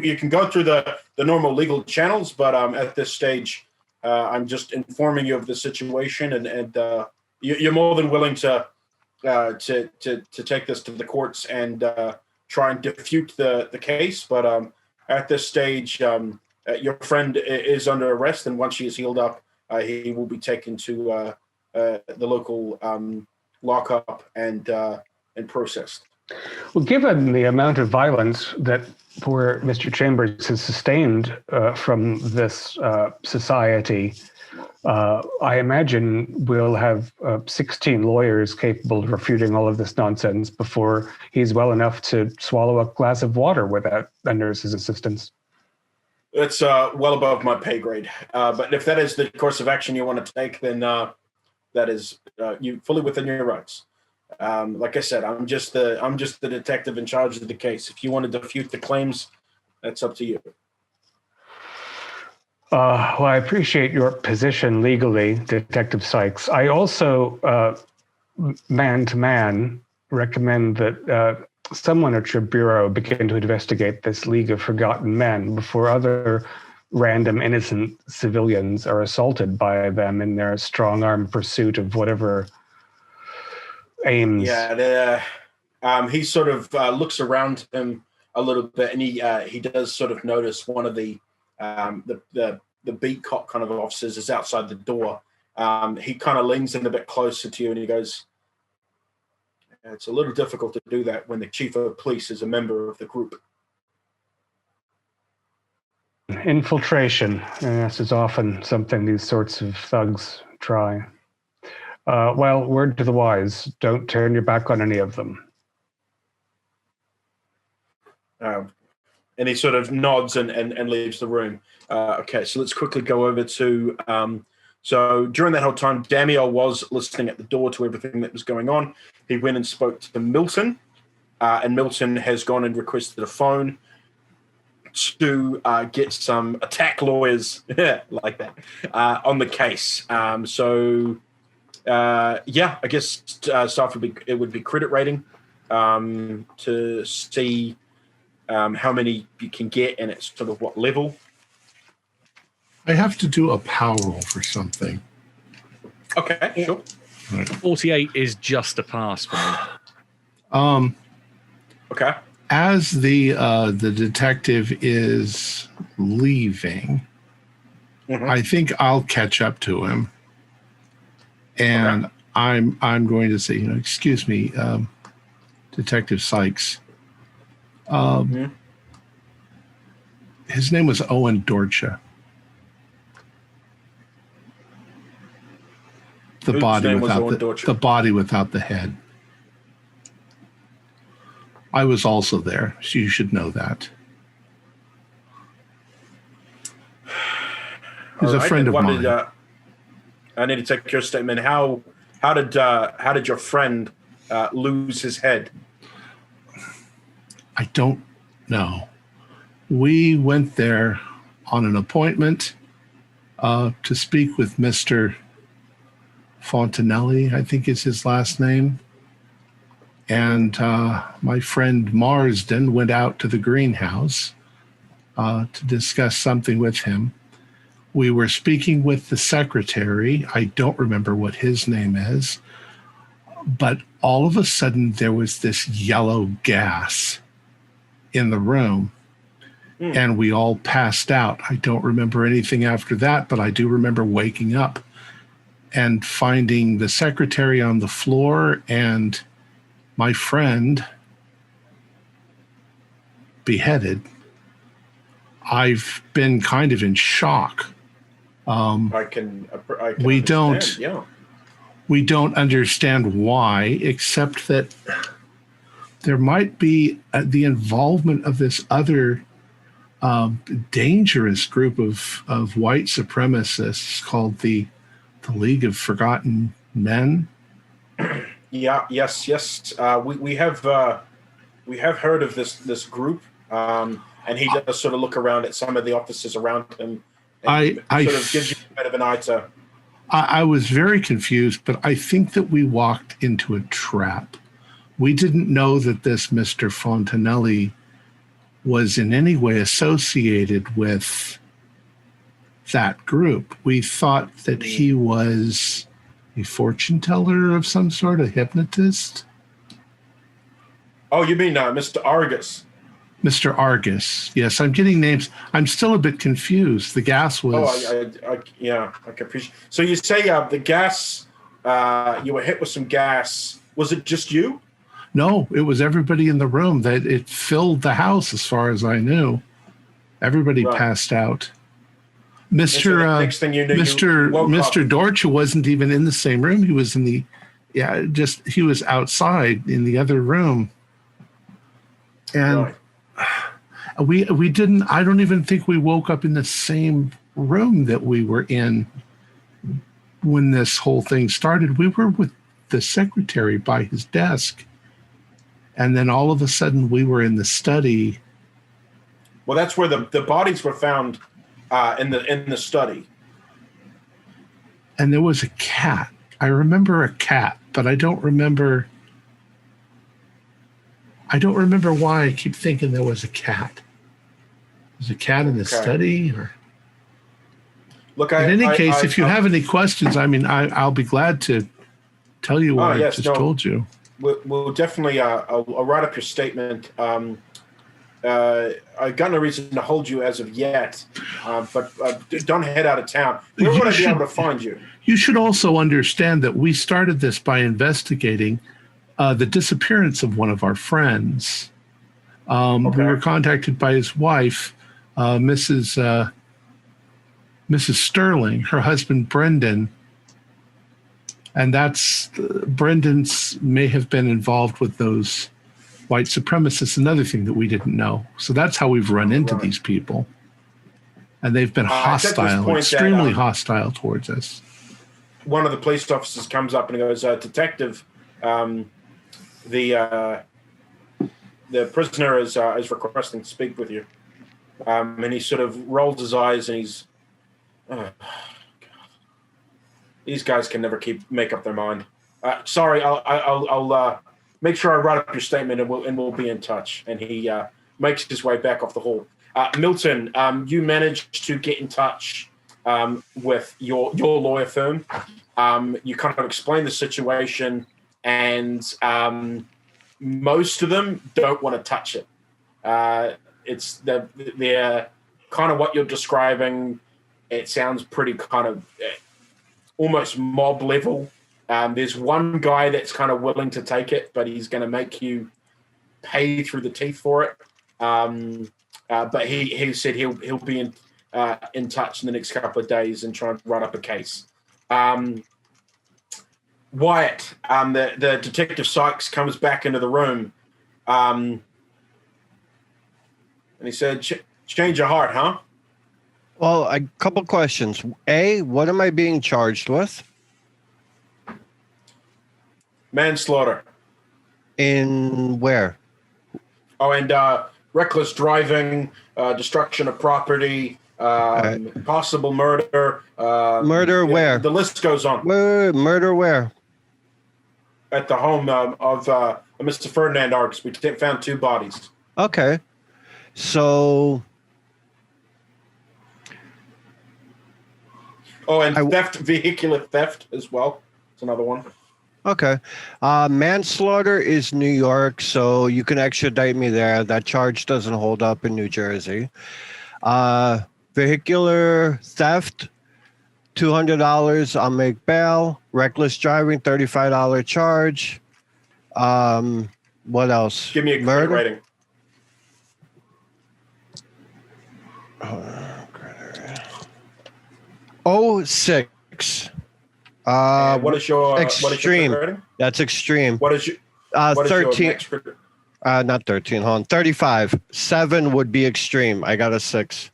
you can go through the normal legal channels, but at this stage, I'm just informing you of the situation, and you're more than willing to take this to the courts and try and defute the case. But at this stage, your friend is under arrest, and once she is healed up, he will be taken to the local lockup and processed. Well, given the amount of violence that poor Mr. Chambers has sustained from this society, I imagine we'll have 16 lawyers capable of refuting all of this nonsense before he's well enough to swallow a glass of water without a nurse's assistance. It's well above my pay grade. But if that is the course of action you want to take, then that is you fully within your rights. Like I said, I'm just the detective in charge of the case. If you want to defute the claims, that's up to you. Well, I appreciate your position legally, Detective Sykes. I also, man-to-man, recommend that someone at your bureau begin to investigate this League of Forgotten Men before other random innocent civilians are assaulted by them in their strong-arm pursuit of whatever aims. Yeah, he sort of looks around him a little bit, and he does sort of notice one of the beat cop kind of officers is outside the door. He kind of leans in a bit closer to you, and he goes, "It's a little difficult to do that when the chief of police is a member of the group." Infiltration, this is often something these sorts of thugs try. Well, word to the wise, don't turn your back on any of them. And he sort of nods and leaves the room. Okay, so let's quickly go over to... so during that whole time, Damiel was listening at the door to everything that was going on. He went and spoke to Milton, and Milton has gone and requested a phone to get some attack lawyers, like that, on the case. I guess staff would be credit rating to see how many you can get and at sort of what level. I have to do a power roll for something. Okay, sure. Right. 48 is just a pass for me. Okay. As the detective is leaving, I think I'll catch up to him, and I'm going to say, excuse me, Detective Sykes. His name was Owen Dorcha. The body without the head. I was also there, so you should know that. He's a friend of mine. I need to take your statement. How did your friend lose his head? I don't know. We went there on an appointment to speak with Mr. Fontanelli, I think is his last name. And my friend Marsden went out to the greenhouse to discuss something with him. We were speaking with the secretary. I don't remember what his name is. But all of a sudden, there was this yellow gas in the room. And we all passed out. I don't remember anything after that, but I do remember waking up and finding the secretary on the floor and my friend beheaded. I've been kind of in shock. I can we understand. We don't understand why, except that there might be the involvement of this other dangerous group of white supremacists called the League of Forgotten Men. Yes. We have heard of this group, and he does sort of look around at some of the officers around him. And sort of gives you a bit of an eye to. I was very confused, but I think that we walked into a trap. We didn't know that this Mr. Fontanelli was in any way associated with that group. We thought that he was a fortune teller of some sort, a hypnotist. Oh, you mean Mr. Argus? Mr. Argus. Yes, I'm getting names. I'm still a bit confused. The gas was... I can appreciate. So you say the gas, you were hit with some gas. Was it just you? No, it was everybody in the room. That it filled the house as far as I knew. Everybody passed out. Next thing you knew, Mr. Dorcha wasn't even in the same room. He was in the... he was outside in the other room. And we didn't... I don't even think we woke up in the same room that we were in when this whole thing started. We were with the secretary by his desk. And then all of a sudden we were in the study. Well, that's where the bodies were found in the study. And there was a cat. I remember a cat, but I don't remember why I keep thinking there was a cat. Was a cat in the study? Or look, in any case, if you have any questions, I mean, I'll be glad to tell you what I told you. We'll definitely. I'll write up your statement. I've got no reason to hold you as of yet, but don't head out of town. Where would I be able to find you? You should also understand that we started this by investigating the disappearance of one of our friends. We were contacted by his wife, Mrs. Sterling, her husband Brendan. And Brendan's may have been involved with those white supremacists, another thing that we didn't know. So that's how we've run into these people. And they've been hostile, extremely hostile towards us. One of the police officers comes up and goes, Detective, the prisoner is requesting to speak with you. And he sort of rolls his eyes and he's... These guys can never make up their mind. Sorry, I'll make sure I write up your statement and we'll be in touch. And he makes his way back off the hall. Milton, you managed to get in touch with your lawyer firm. You kind of explain the situation, and most of them don't want to touch it. It's they're kind of what you're describing. it sounds pretty kind of almost mob level. There's one guy that's kind of willing to take it, but he's going to make you pay through the teeth for it. But he said he'll be in touch in the next couple of days and try and run up a case. Wyatt, the Detective Sykes comes back into the room, and he said, "Change your heart, huh?" Well, a couple questions. A, what am I being charged with? Manslaughter. In where? Oh, and reckless driving, destruction of property, possible murder. Murder where? The list goes on. Murder where? At the home of Mr. Ferdinand Argus. We found 2 bodies. Okay. So... Oh, and vehicular theft as well. It's another one. Okay. Manslaughter is New York, so you can extradite me there. That charge doesn't hold up in New Jersey. Vehicular theft, $200. I'll make bail. Reckless driving, $35 charge. What else? Give me a credit rating. Oh, 6. What is your extreme? What is your rating? That's extreme. What is your 13? Not 13. Hold on. 35. 7 would be extreme. I got a 6.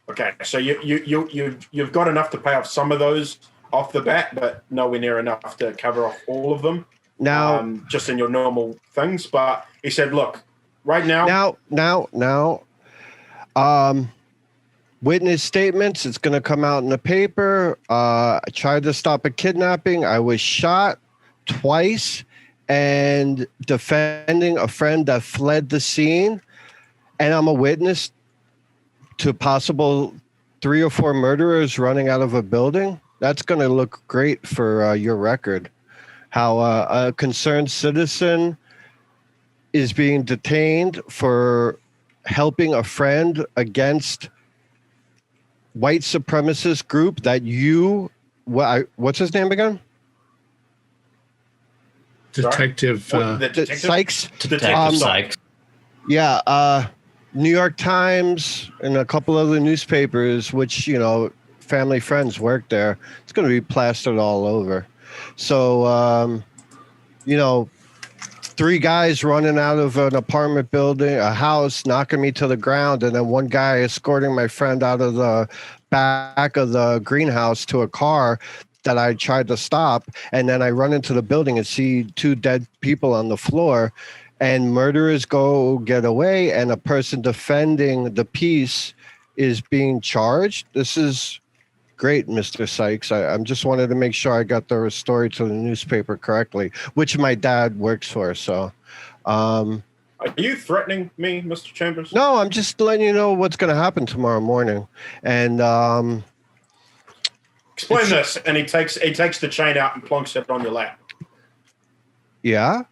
Okay, so you've got enough to pay off some of those off the bat, but nowhere near enough to cover off all of them. Now, just in your normal things. But he said, "Look, right now." Witness statements, it's going to come out in the paper. I tried to stop a kidnapping. I was shot twice and defending a friend that fled the scene. And I'm a witness to possible 3 or 4 murderers running out of a building. That's going to look great for your record. How a concerned citizen is being detained for helping a friend against white supremacist group that what's his name again? Detective Sykes. Detective Sykes. Yeah, New York Times and a couple other newspapers, which family friends work there. It's going to be plastered all over. So 3 guys running out of an apartment building, a house, knocking me to the ground, and then 1 guy escorting my friend out of the back of the greenhouse to a car that I tried to stop. And then I run into the building and see 2 dead people on the floor, and murderers go get away, and a person defending the peace is being charged. This is great, Mr. Sykes. I'm just wanted to make sure I got the story to the newspaper correctly, which my dad works for. So, are you threatening me, Mr. Chambers? No, I'm just letting you know what's going to happen tomorrow morning. And explain this. And he takes the chain out and plonks it on your lap. Yeah.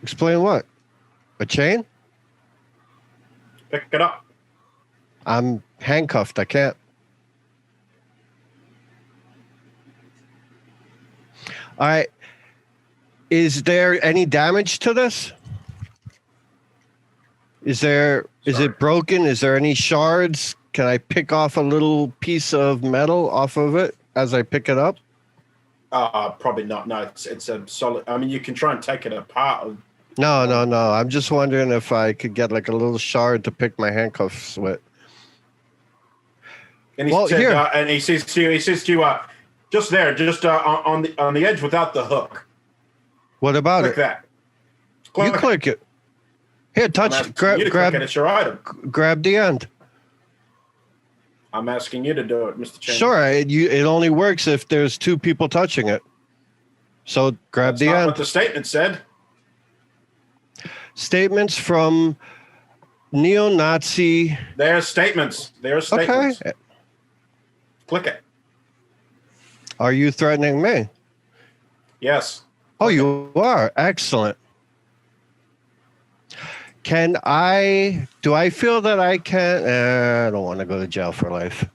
Explain what? A chain? Pick it up. I'm handcuffed. I can't. All right. Is there any damage to this? Is it broken? Is there any shards? Can I pick off a little piece of metal off of it as I pick it up? Probably not. No, it's a solid. I mean, you can try and take it apart. No. I'm just wondering if I could get like a little shard to pick my handcuffs with. And he said, here. And he says to you, just there, just on the edge without the hook. What about Click it? that. You click it. Here, touch. Grab it. It's your item. Grab the end. I'm asking you to do it, Mr. Chambers. Sure. It only works if there's 2 people touching it. So grab That's the not end. what the statement said. Statements from neo-Nazi. There's statements. Okay. Click it. Are you threatening me? Yes. Oh, you are. Excellent. Do I feel that I can? I don't want to go to jail for life.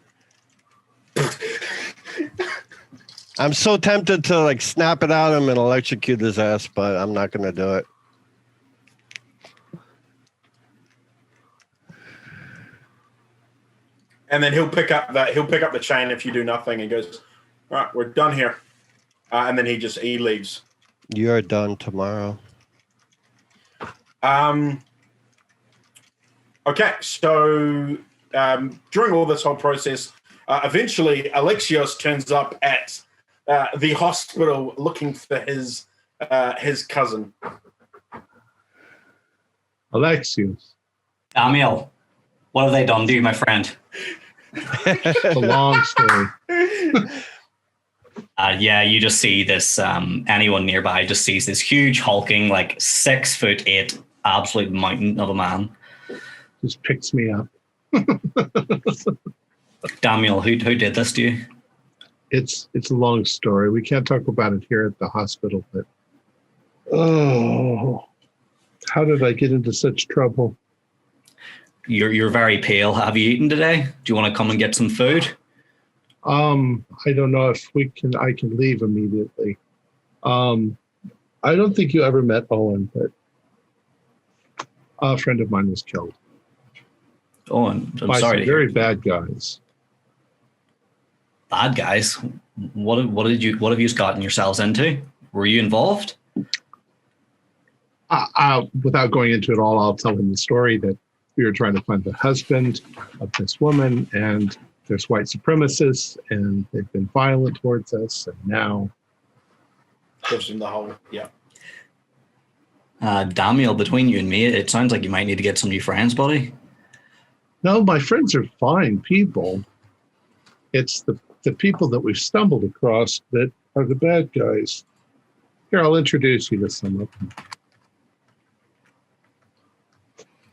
I'm so tempted to like snap it out of him and electrocute his ass, but I'm not going to do it. And then he'll pick up the chain if you do nothing. And goes, all right, we're done here. And then he leaves. You're done tomorrow. Okay, so during all this whole process, eventually Alexios turns up at the hospital looking for his cousin. Alexios. Daniel, what have they done to you, my friend? It's a long story. Yeah, you just see this, anyone nearby just sees this huge hulking, like 6'8" absolute mountain of a man. Just picks me up. Daniel, who did this to you? It's a long story. We can't talk about it here at the hospital, but how did I get into such trouble? You're very pale. Have you eaten today? Do you want to come and get some food? I don't know if I can leave immediately. I don't think you ever met Owen, but a friend of mine was killed. Owen, I'm by sorry. Some very bad guys. Bad guys? What have you gotten yourselves into? Were you involved? Without going into it all, I'll tell him the story that we were trying to find the husband of this woman, and there's white supremacists, and they've been violent towards us, and now... Gives him the whole, yeah. Daniel, between you and me, it sounds like you might need to get some new friends, buddy. No, my friends are fine people. It's the people that we've stumbled across that are the bad guys. Here, I'll introduce you to some of them.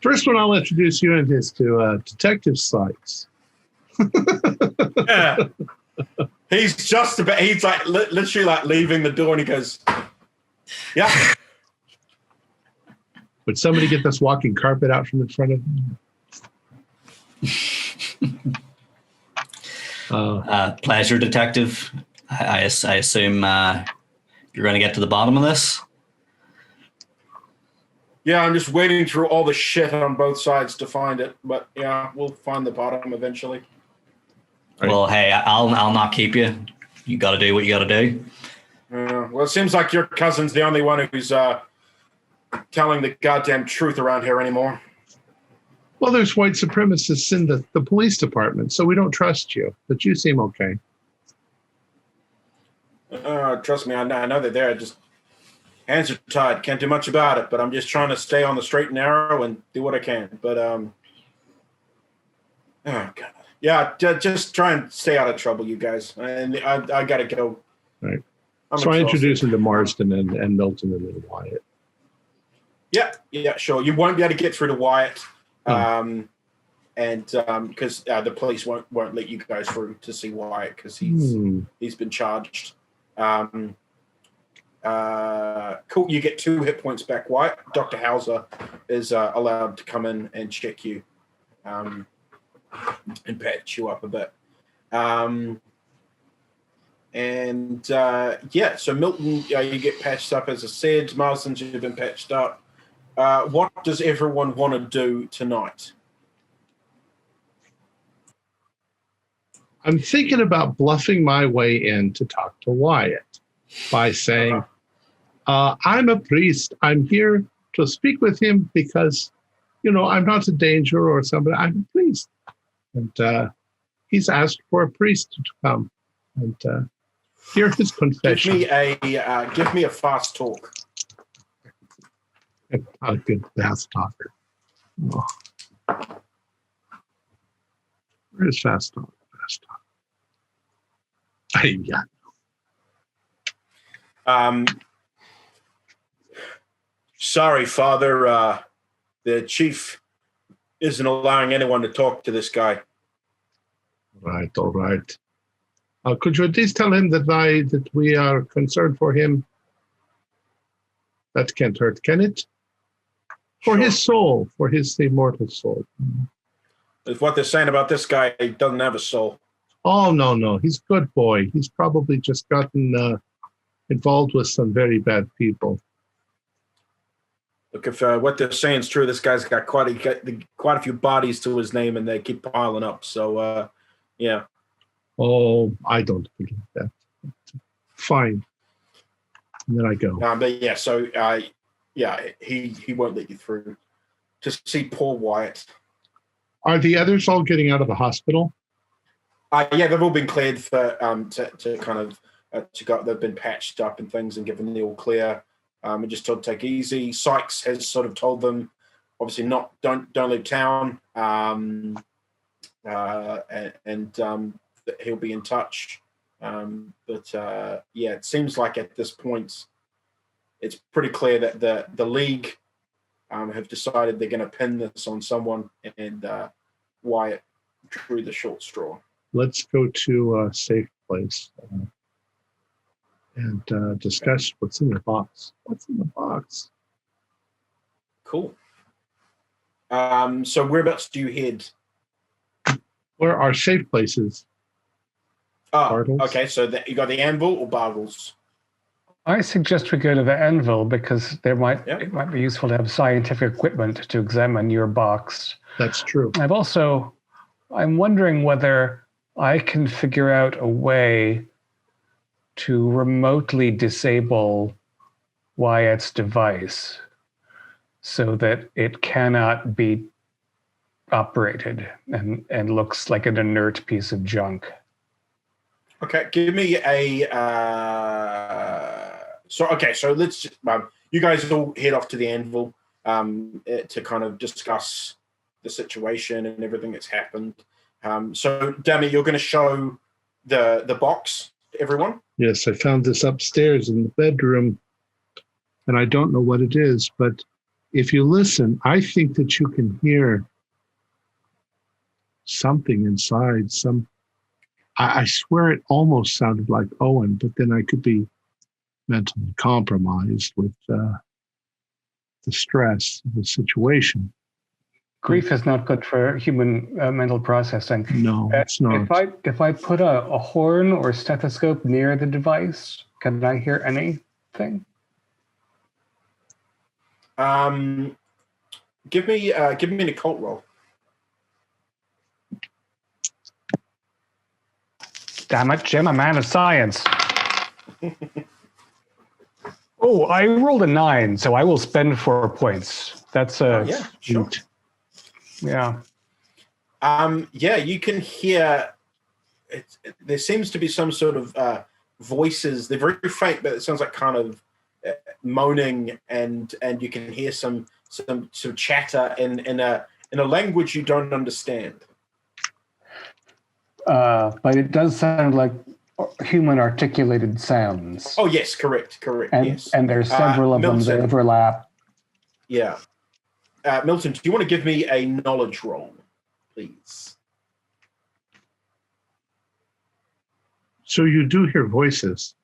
First one I'll introduce you in is to Detective Sykes. Yeah. He's like literally like leaving the door, and he goes, yeah. Would somebody get this walking carpet out from in front of me? Pleasure, Detective. I assume you're going to get to the bottom of this? Yeah, I'm just wading through all the shit on both sides to find it. But yeah, we'll find the bottom eventually. Right. Well, hey, I'll not keep you. You got to do what you got to do. Well, it seems like your cousin's the only one who's telling the goddamn truth around here anymore. Well, there's white supremacists in the police department, so we don't trust you. But you seem okay. Trust me, I know they're there. Just hands are tied. Can't do much about it. But I'm just trying to stay on the straight and narrow and do what I can. But oh god, yeah, just try and stay out of trouble, you guys. And I gotta go. Right. So I introduce him to Marsden and Milton and then Wyatt. Yeah, sure. You won't be able to get through to Wyatt. And because the police won't let you guys through to see Wyatt because he's been charged. Cool. You get 2 hit points back, Wyatt. Dr. Hauser is allowed to come in and check you, and patch you up a bit. So Milton, you get patched up as I said. Marsden, you've been patched up. What does everyone want to do tonight? I'm thinking about bluffing my way in to talk to Wyatt by saying, I'm a priest. I'm here to speak with him because, I'm not a danger or somebody. I'm a priest. And he's asked for a priest to come and hear his confession. Give me a fast talk. A good fast talker. Oh. Where's fast talk? Fast talk. Yeah. Sorry, Father. The chief isn't allowing anyone to talk to this guy. All right. Could you at least tell him that we are concerned for him? That can't hurt, can it? For Sure. his soul, for his immortal soul. If what they're saying about this guy, he doesn't have a soul. Oh, no. He's a good boy. He's probably just gotten involved with some very bad people. Look, if what they're saying is true, this guy's got quite a few bodies to his name, and they keep piling up. So, yeah. Oh, I don't believe that. Fine. And then I go. But yeah, so he won't let you through to see poor Wyatt. Are the others all getting out of the hospital? Yeah, they've all been cleared for to kind of to go. They've been patched up and things and given the all clear. And just told to take it easy. Sykes has sort of told them, obviously, don't leave town. And he'll be in touch. But it seems like at this point, it's pretty clear that the league have decided they're going to pin this on someone, and Wyatt drew the short straw. Let's go to a safe place and discuss what's in the box. What's in the box? Cool. So whereabouts do you head? Where are safe places? Bartles? Okay. So you got the anvil or Bartles? I suggest we go to the anvil because it might be useful to have scientific equipment to examine your box. That's true. I'm wondering whether I can figure out a way to remotely disable Wyatt's device so that it cannot be operated and looks like an inert piece of junk. Okay, give me a. So let's. You guys all head off to the anvil to kind of discuss the situation and everything that's happened. So, Dami, you're going to show the box to everyone. Yes, I found this upstairs in the bedroom, and I don't know what it is, but if you listen, I think that you can hear something inside. I swear it almost sounded like Owen, but then I could be mentally compromised with the stress of the situation. Grief is not good for human mental processing. No, it's not. If I put a horn or stethoscope near the device, can I hear anything? Give me an occult roll. Damn it, Jim, a man of science. Oh, I rolled a 9, so I will spend 4 points. That's Yeah, sure. Yeah. You can hear. There seems to be some sort of voices. They're very faint, but it sounds like kind of moaning, and you can hear some chatter in a language you don't understand. But it does sound like human articulated sounds. Oh yes, correct. And, Yes, and there's several of them that overlap. Yeah. Milton, do you want to give me a knowledge roll, please? So you do hear voices.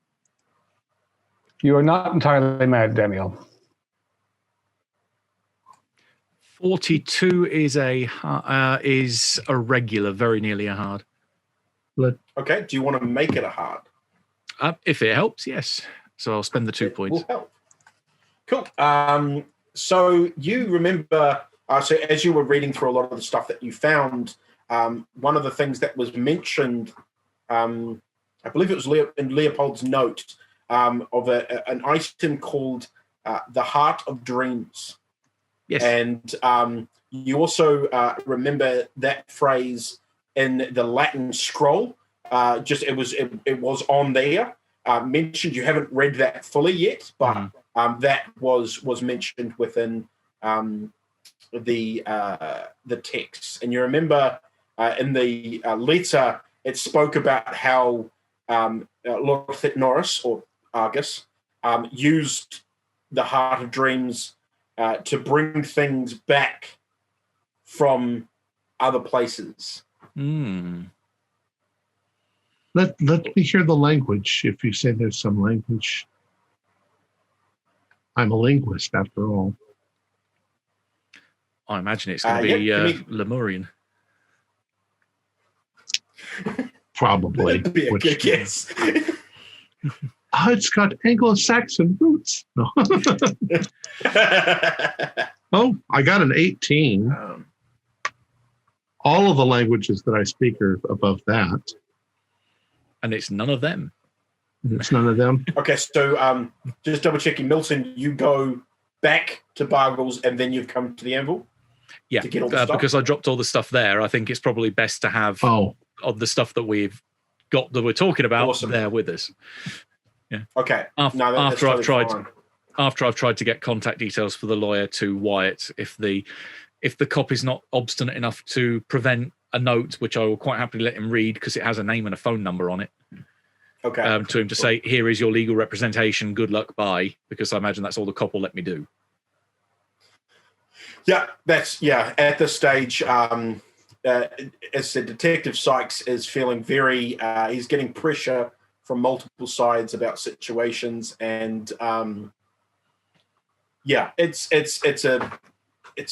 You are not entirely mad, Daniel. 42 is a regular, very nearly a hard. Okay. Do you want to make it a hard? If it helps, yes. So I'll spend the 2 points. Will help. Cool. So you remember, so as you were reading through a lot of the stuff that you found, one of the things that was mentioned, I believe it was in Leopold's note, of an item called the Heart of Dreams. Yes. And you also remember that phrase in the Latin scroll. It was on there. Mentioned. You haven't read that fully yet, but that was mentioned within the text. And you remember in the letter, it spoke about how Lord Norris or Argus used the Heart of Dreams to bring things back from other places. Let me hear the language, if you say there's some language. I'm a linguist, after all. I imagine it's going to be Lemurian. Probably. That'd be a good guess. It's got Anglo-Saxon roots. No. Oh, I got an 18. All of the languages that I speak are above that. And it's none of them. It's none of them. Okay, so just double checking, Milton, you go back to Bargles and then you've come to the anvil? Yeah, to get all the stuff? because I dropped all the stuff there. I think it's probably best to have of the stuff that we've got that we're talking about there with us. Yeah. Okay. After I've tried to get contact details for the lawyer to Wyatt, if the copy's not obstinate enough to prevent a note, which I will quite happily let him read because it has a name and a phone number on it. Okay. To him to say, here is your legal representation. Good luck, bye. Because I imagine that's all the cop will let me do. Yeah, at this stage, as I said, Detective Sykes is feeling very. He's getting pressure from multiple sides about situations, and it's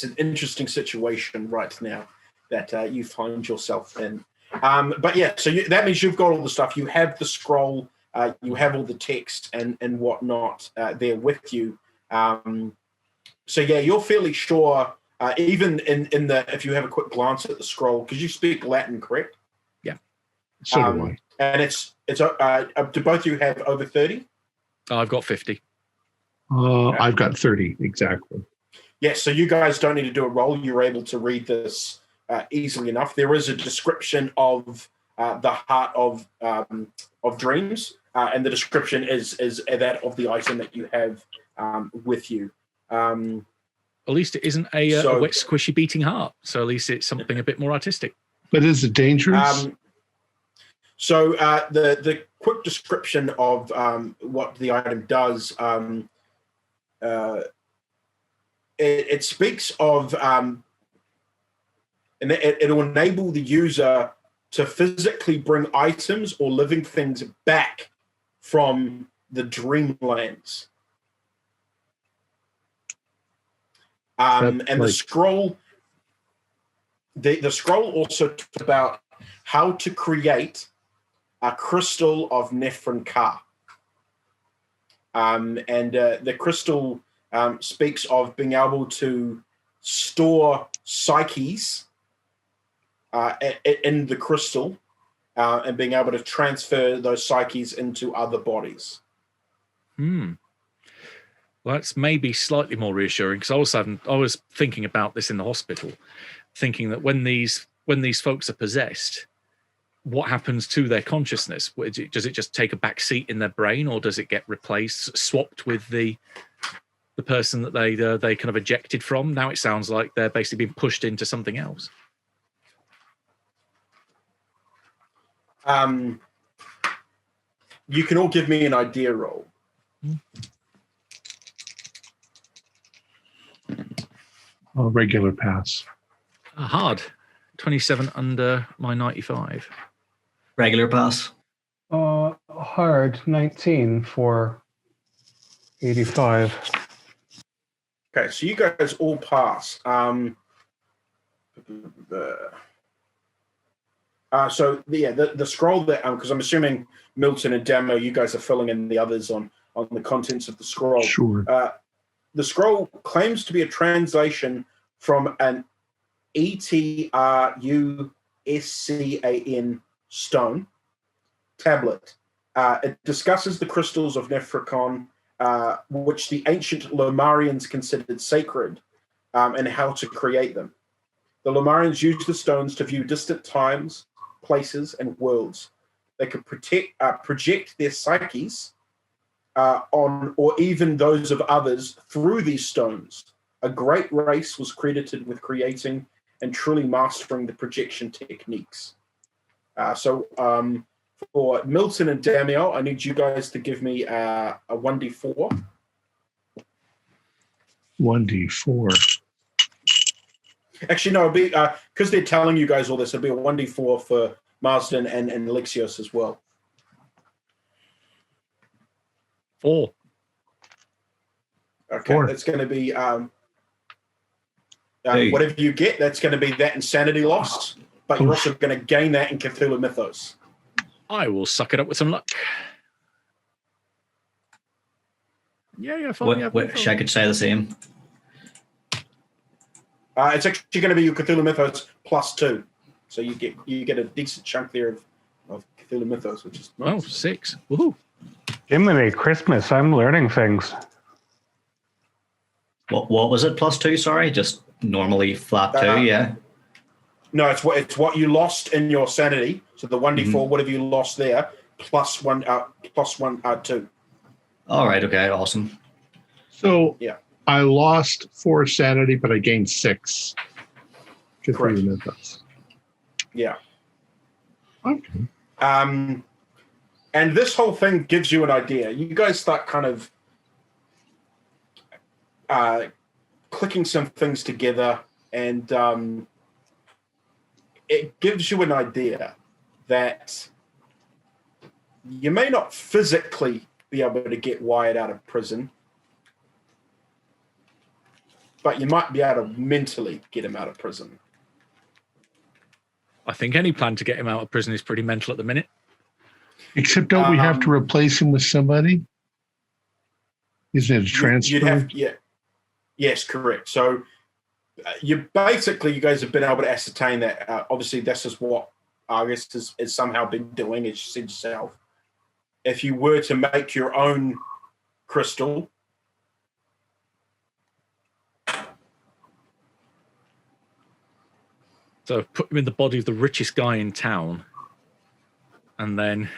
an interesting situation right now that you find yourself in. But yeah, so that means you've got all the stuff. You have the scroll. You have all the text and whatnot there with you. So yeah, you're fairly sure. Even in the if you have a quick glance at the scroll, because you speak Latin, correct? Yeah. So do I. And it's do both of you have over 30? I've got 50. I've got 30 exactly. Yeah, so you guys don't need to do a roll. You're able to read this easily enough. There is a description of the heart of dreams, and the description is that of the item that you have with you. At least it isn't a wet, squishy beating heart. So at least it's something a bit more artistic. But is it dangerous? So the quick description of what the item does, it speaks of, and it will enable the user to physically bring items or living things back from the dreamlands. And the scroll, the scroll also talks about how to create a crystal of Nephron Ka. And the crystal speaks of being able to store psyches in the crystal and being able to transfer those psyches into other bodies. Well, that's maybe slightly more reassuring because I was thinking about this in the hospital, thinking that when these folks are possessed, what happens to their consciousness? Does it just take a back seat in their brain, or does it get replaced, swapped with the person that they kind of ejected from? Now it sounds like they're basically being pushed into something else. You can all give me an idea roll. A regular pass. Hard. 27 under my 95. Regular pass. Hard 19 for 85. Okay, so you guys all pass. The scroll that, because I'm assuming Milton and Damo, you guys are filling in the others on the contents of the scroll. Sure. The scroll claims to be a translation from an Etruscan stone tablet. It discusses the crystals of Nephron, which the ancient Lomarians considered sacred, and how to create them. The Lomarians used the stones to view distant times, places, and worlds. They could project their psyches on, or even those of others, through these stones. A great race was credited with creating and truly mastering the projection techniques. For Milton and Damiel, I need you guys to give me a 1d4. 1d4. Actually, no, it'll be because they're telling you guys all this. It'll be a 1d4 for Marsden and Alexios as well. 4. Okay, 4. It's going to be Whatever you get, that's going to be that insanity lost, but you're also going to gain that in Cthulhu Mythos. I will suck it up with some luck. Yeah, fine. Wish I could say the same. It's actually going to be your Cthulhu Mythos +2, so you get a decent chunk there of Cthulhu Mythos, which is nice. Oh, 6. Woohoo! Jiminy Christmas, I'm learning things. What was it? +2? Sorry, just normally flat 2. Yeah. No, it's what you lost in your sanity. So the 1d4, whatever you lost there, +1, 2. All right. Okay. Awesome. So Yeah. I lost 4 sanity, but I gained 6. Correct. Cthulhu Mythos. Yeah. Okay. And this whole thing gives you an idea. You guys start kind of clicking some things together, and it gives you an idea that you may not physically be able to get Wyatt out of prison, but you might be able to mentally get him out of prison. I think any plan to get him out of prison is pretty mental at the minute. Except don't we have to replace him with somebody? Isn't it a transfer? Yes, correct. So you guys have been able to ascertain that obviously this is what Argus has somehow been doing, as you said yourself. If you were to make your own crystal, So put him in the body of the richest guy in town, and then.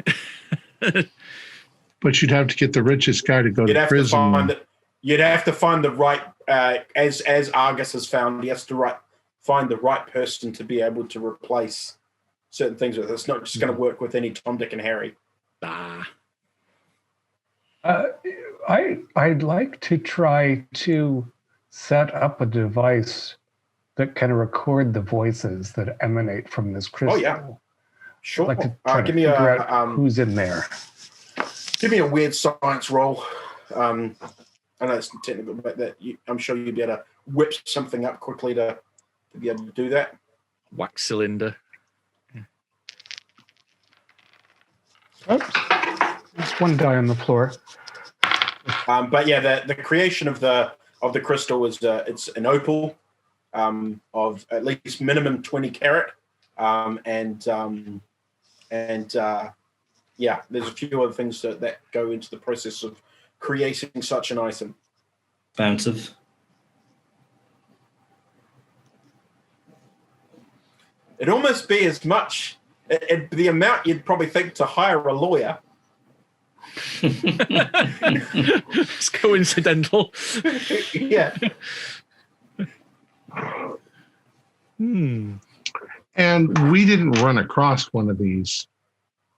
But you'd have to get the richest guy to go to prison. You'd have to find the right, as Argus has found, he has to find the right person to be able to replace certain things with. It's not just going to work with any Tom, Dick, and Harry. I'd like to try to set up a device that can record the voices that emanate from this crystal. Oh, yeah. Sure. I'd like to try to figure out who's in there. Give me a weird science roll. I know it's technical, but I'm sure you'd be able to whip something up quickly to be able to do that. Wax cylinder. Oops. There's one die on the floor. But yeah, the creation of the crystal is it's an opal of at least minimum 20 carat, yeah, there's a few other things that go into the process of creating such an item. Expensive. It'd almost be as much the amount you'd probably think to hire a lawyer. It's coincidental. Yeah. And we didn't run across one of these,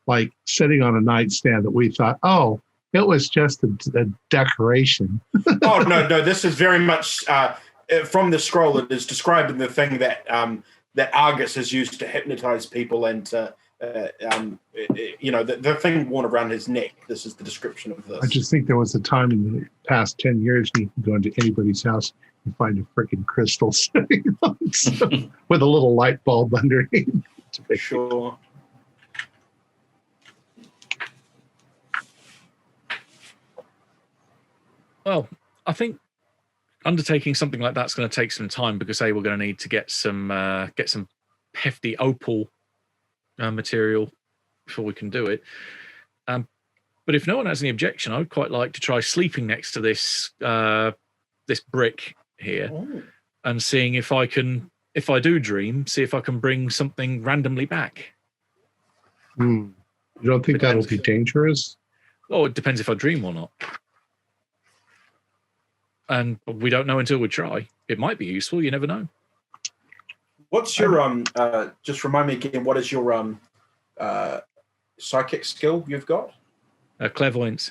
like sitting on a nightstand that we thought, oh, it was just a decoration. Oh, no, this is very much from the scroll. It is describing the thing that that Argus has used to hypnotize people and to, the thing worn around his neck. This is the description of this. I just think there was a time in the past 10 years you can go into anybody's house and find a freaking crystal sitting on with a little light bulb underneath. Sure. Well, I think undertaking something like that's going to take some time because we're going to need to get some hefty opal material before we can do it. But if no one has any objection, I would quite like to try sleeping next to this this brick here and seeing if I do dream, see if I can bring something randomly back. You don't think that'll be dangerous? Oh, it depends if I dream or not. And we don't know until we try. It might be useful. You never know. What's your just remind me again? What is your psychic skill you've got? Clairvoyance.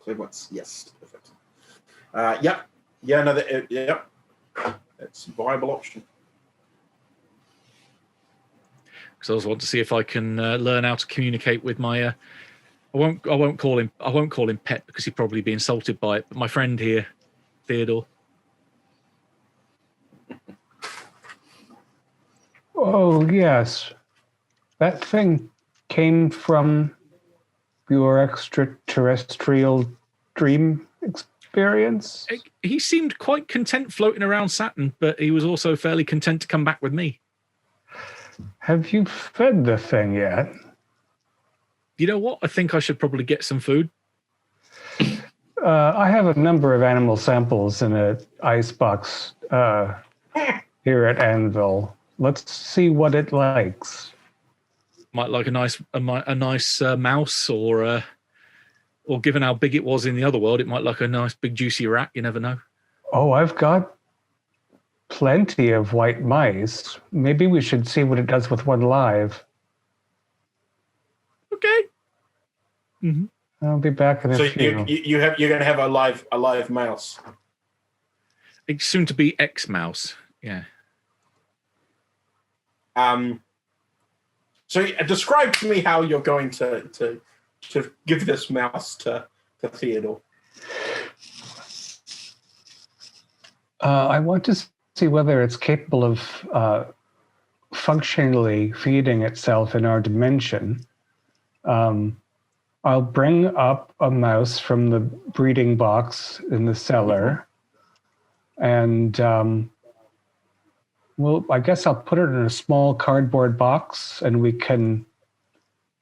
Clairvoyance. Yes. Perfect. Yep. Yeah. No. Yep. It's a viable option. Because I also want to see if I can learn how to communicate with my. I won't call him pet because he'd probably be insulted by it. But my friend here, Theodore. Oh, yes. That thing came from your extraterrestrial dream experience? He seemed quite content floating around Saturn, but he was also fairly content to come back with me. Have you fed the thing yet? You know what? I think I should probably get some food. I have a number of animal samples in an ice box here at Anvil. Let's see what it likes. Might like a nice mouse, or given how big it was in the other world, it might like a nice big juicy rat. You never know. Oh, I've got plenty of white mice. Maybe we should see what it does with one live. Okay. Mm-hmm. I'll be back in a few. You're going to have a live mouse. It's soon to be X-mouse. Yeah. So describe to me how you're going to give this mouse to Theodore. I want to see whether it's capable of functionally feeding itself in our dimension. I'll bring up a mouse from the breeding box in the cellar, and I guess I'll put it in a small cardboard box, and we can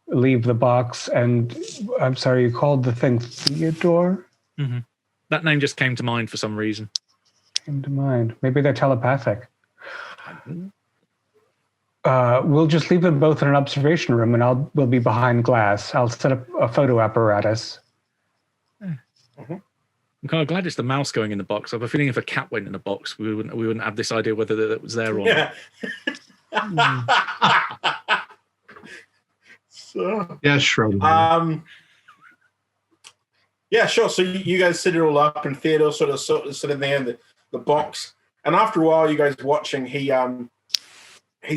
leave the box. And I'm sorry, you called the thing Theodore? Mm-hmm. That name just came to mind for some reason. Came to mind. Maybe they're telepathic. We'll just leave them both in an observation room, and we'll be behind glass. I'll set up a photo apparatus. Mm-hmm. I'm kind of glad it's the mouse going in the box. I have a feeling if a cat went in a box, we wouldn't have this idea whether it was there or not. So, yeah, Schroeder. Yeah, sure. So you guys set it all up, and Theodore sort of sitting there in the box. And after a while, you guys watching, he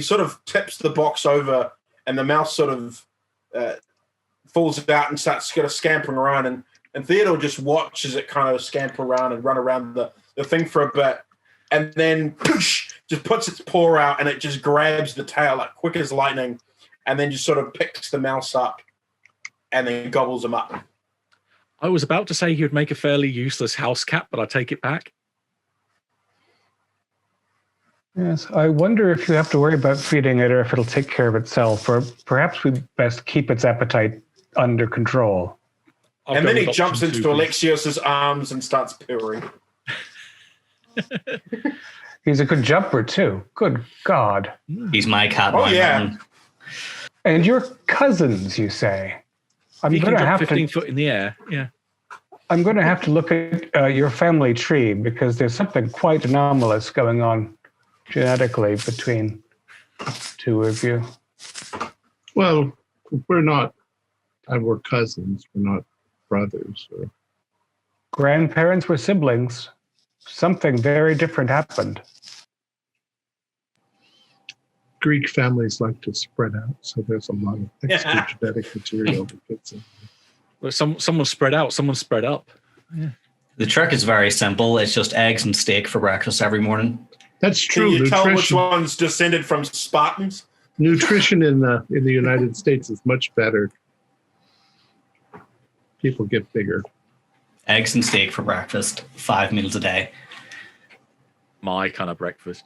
sort of tips the box over, and the mouse sort of falls out and starts kind of scampering around. And Theodore just watches it kind of scamper around and run around the thing for a bit. And then poosh, just puts its paw out, and it just grabs the tail like quick as lightning, and then just sort of picks the mouse up and then gobbles him up. I was about to say he would make a fairly useless house cat, but I take it back. Yes, I wonder if you have to worry about feeding it or if it'll take care of itself, or perhaps we best keep its appetite under control. And then he jumps into Alexios's arms and starts purring. He's a good jumper, too. Good God. He's my cat. Oh, yeah. Man. And you're cousins, you say? I'm He going can to jump have 15 to. foot in the air. Yeah. I'm going to have to look at your family tree, because there's something quite anomalous going on genetically between two of you. Well, we're cousins. We're not brothers. Or... Grandparents were siblings. Something very different happened. Greek families like to spread out, so there's a lot of extra genetic material that fits in. Well, someone spread out, someone spread up. Yeah. The trick is very simple. It's just eggs and steak for breakfast every morning. That's true. Can you tell which one's descended from Spartans? Nutrition in the United States is much better. People get bigger. Eggs and steak for breakfast, 5 meals a day. My kind of breakfast.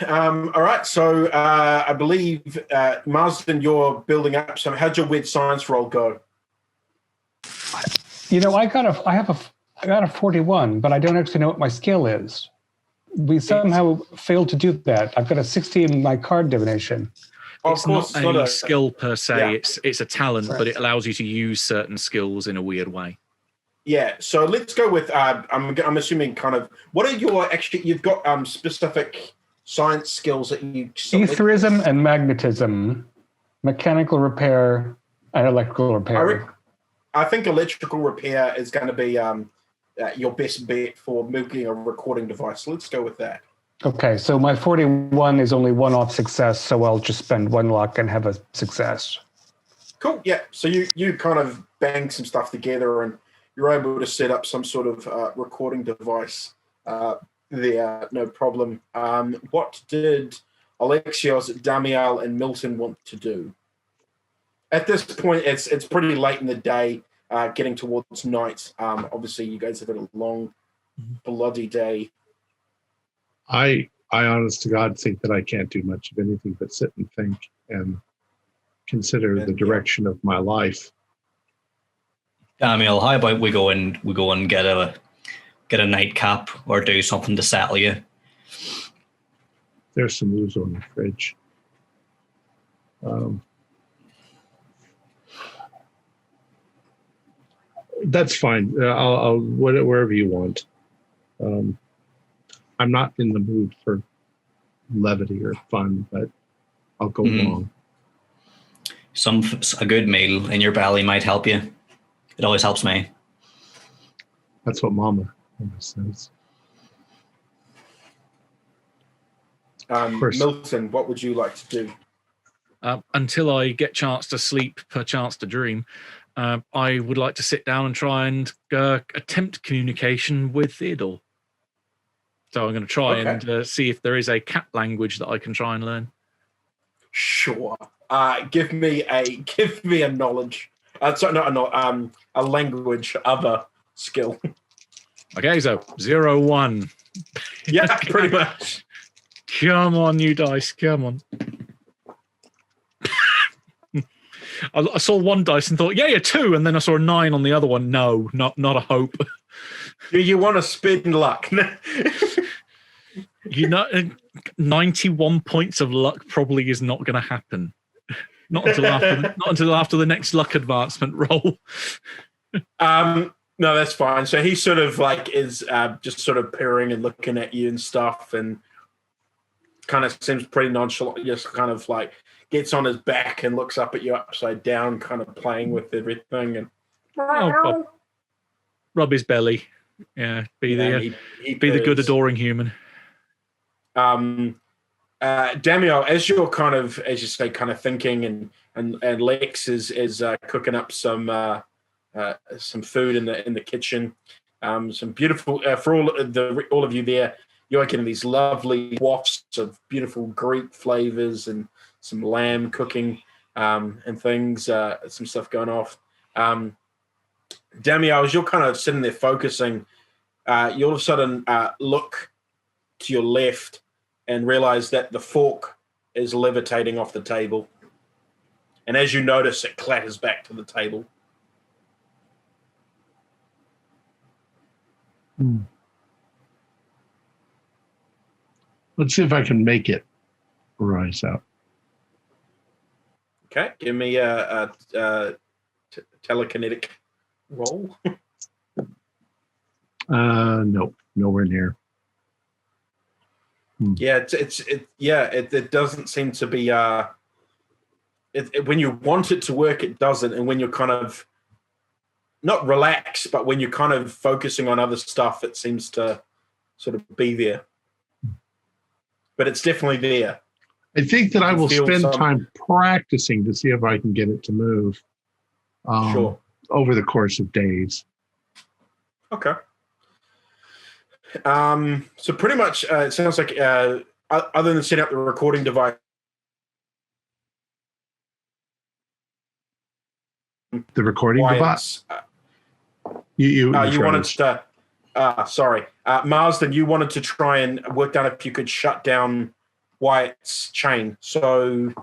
All right, so I believe Marsden, you're building up some. How'd your weird science roll go? You know, I got a 41, but I don't actually know what my skill is. We somehow failed to do that. I've got a 60 in my card divination. It's not a skill per se. Yeah. It's a talent, right. But it allows you to use certain skills in a weird way. Yeah. So let's go with. I'm assuming kind of. What are your actually? You've got specific science skills that you. Etherism and magnetism, mechanical repair, and electrical repair. I think electrical repair is going to be your best bet for making a recording device. So let's go with that. Okay, so my 41 is only one off success, so I'll just spend one luck and have a success. Cool, yeah. So you kind of bang some stuff together and you're able to set up some sort of recording device there, no problem. What did Alexios, Damiel, and Milton want to do? At this point, it's pretty late in the day, getting towards night. Obviously, you guys have had a long, bloody day. I honest to God think that I can't do much of anything but sit and think and consider the direction of my life. Daniel, how about we go and get a nightcap or do something to settle you? There's some ooze on the fridge. That's fine. I'll wherever you want. I'm not in the mood for levity or fun, but I'll go along. A good meal in your belly might help you. It always helps me. That's what Mama says. Milton, what would you like to do? Until I get chance to sleep, per chance to dream, I would like to sit down and try and attempt communication with Theodore. So I'm going to try and see if there is a cat language that I can try and learn. Sure. Give me a knowledge. A language other skill. Okay, so 0-1. Yeah, pretty much. Come on, you dice. Come on. I saw one dice and thought, yeah, 2, and then I saw a 9 on the other one. No, not a hope. You want to spin luck? 91 points of luck probably is not going to happen. Not until after the next luck advancement roll. No, that's fine. So he sort of is just sort of peering and looking at you and stuff, and kind of seems pretty nonchalant. Just kind of gets on his back and looks up at you upside down, kind of playing with everything, and rub his belly. Yeah, be the good adoring human. Damiel, as you're kind of thinking, and Lex is cooking up some food in the kitchen, some beautiful for all of you there. You're getting these lovely wafts of beautiful Greek flavors and some lamb cooking and things, some stuff going off. Damiel, as you're kind of sitting there focusing, you all of a sudden look to your left and realize that the fork is levitating off the table. And as you notice, it clatters back to the table. Let's see if I can make it rise up. Okay, give me a telekinetic roll. Nope, nowhere near. Yeah, it doesn't seem to be. When you want it to work, it doesn't, and when you're kind of not relaxed, but when you're kind of focusing on other stuff, it seems to sort of be there. But it's definitely there. I think that I will spend time practicing to see if I can get it to move. Sure. Over the course of days. Okay. So pretty much, it sounds like other than setting up the recording device, the recording device. You wanted to. Sorry, Marsden. You wanted to try and work out if you could shut down Wyatt's chain. So.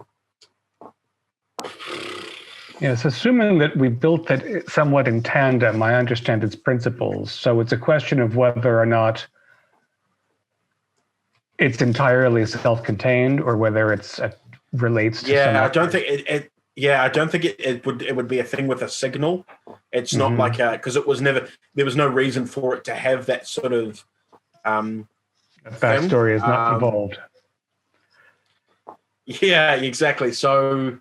Yes, assuming that we built it somewhat in tandem, I understand its principles. So it's a question of whether or not it's entirely self-contained or whether it's relates to. Yeah, I don't think it. Yeah, I don't think it would be a thing with a signal. It's not like because it was never. There was no reason for it to have that sort of. Backstory is not involved. Yeah, exactly. So.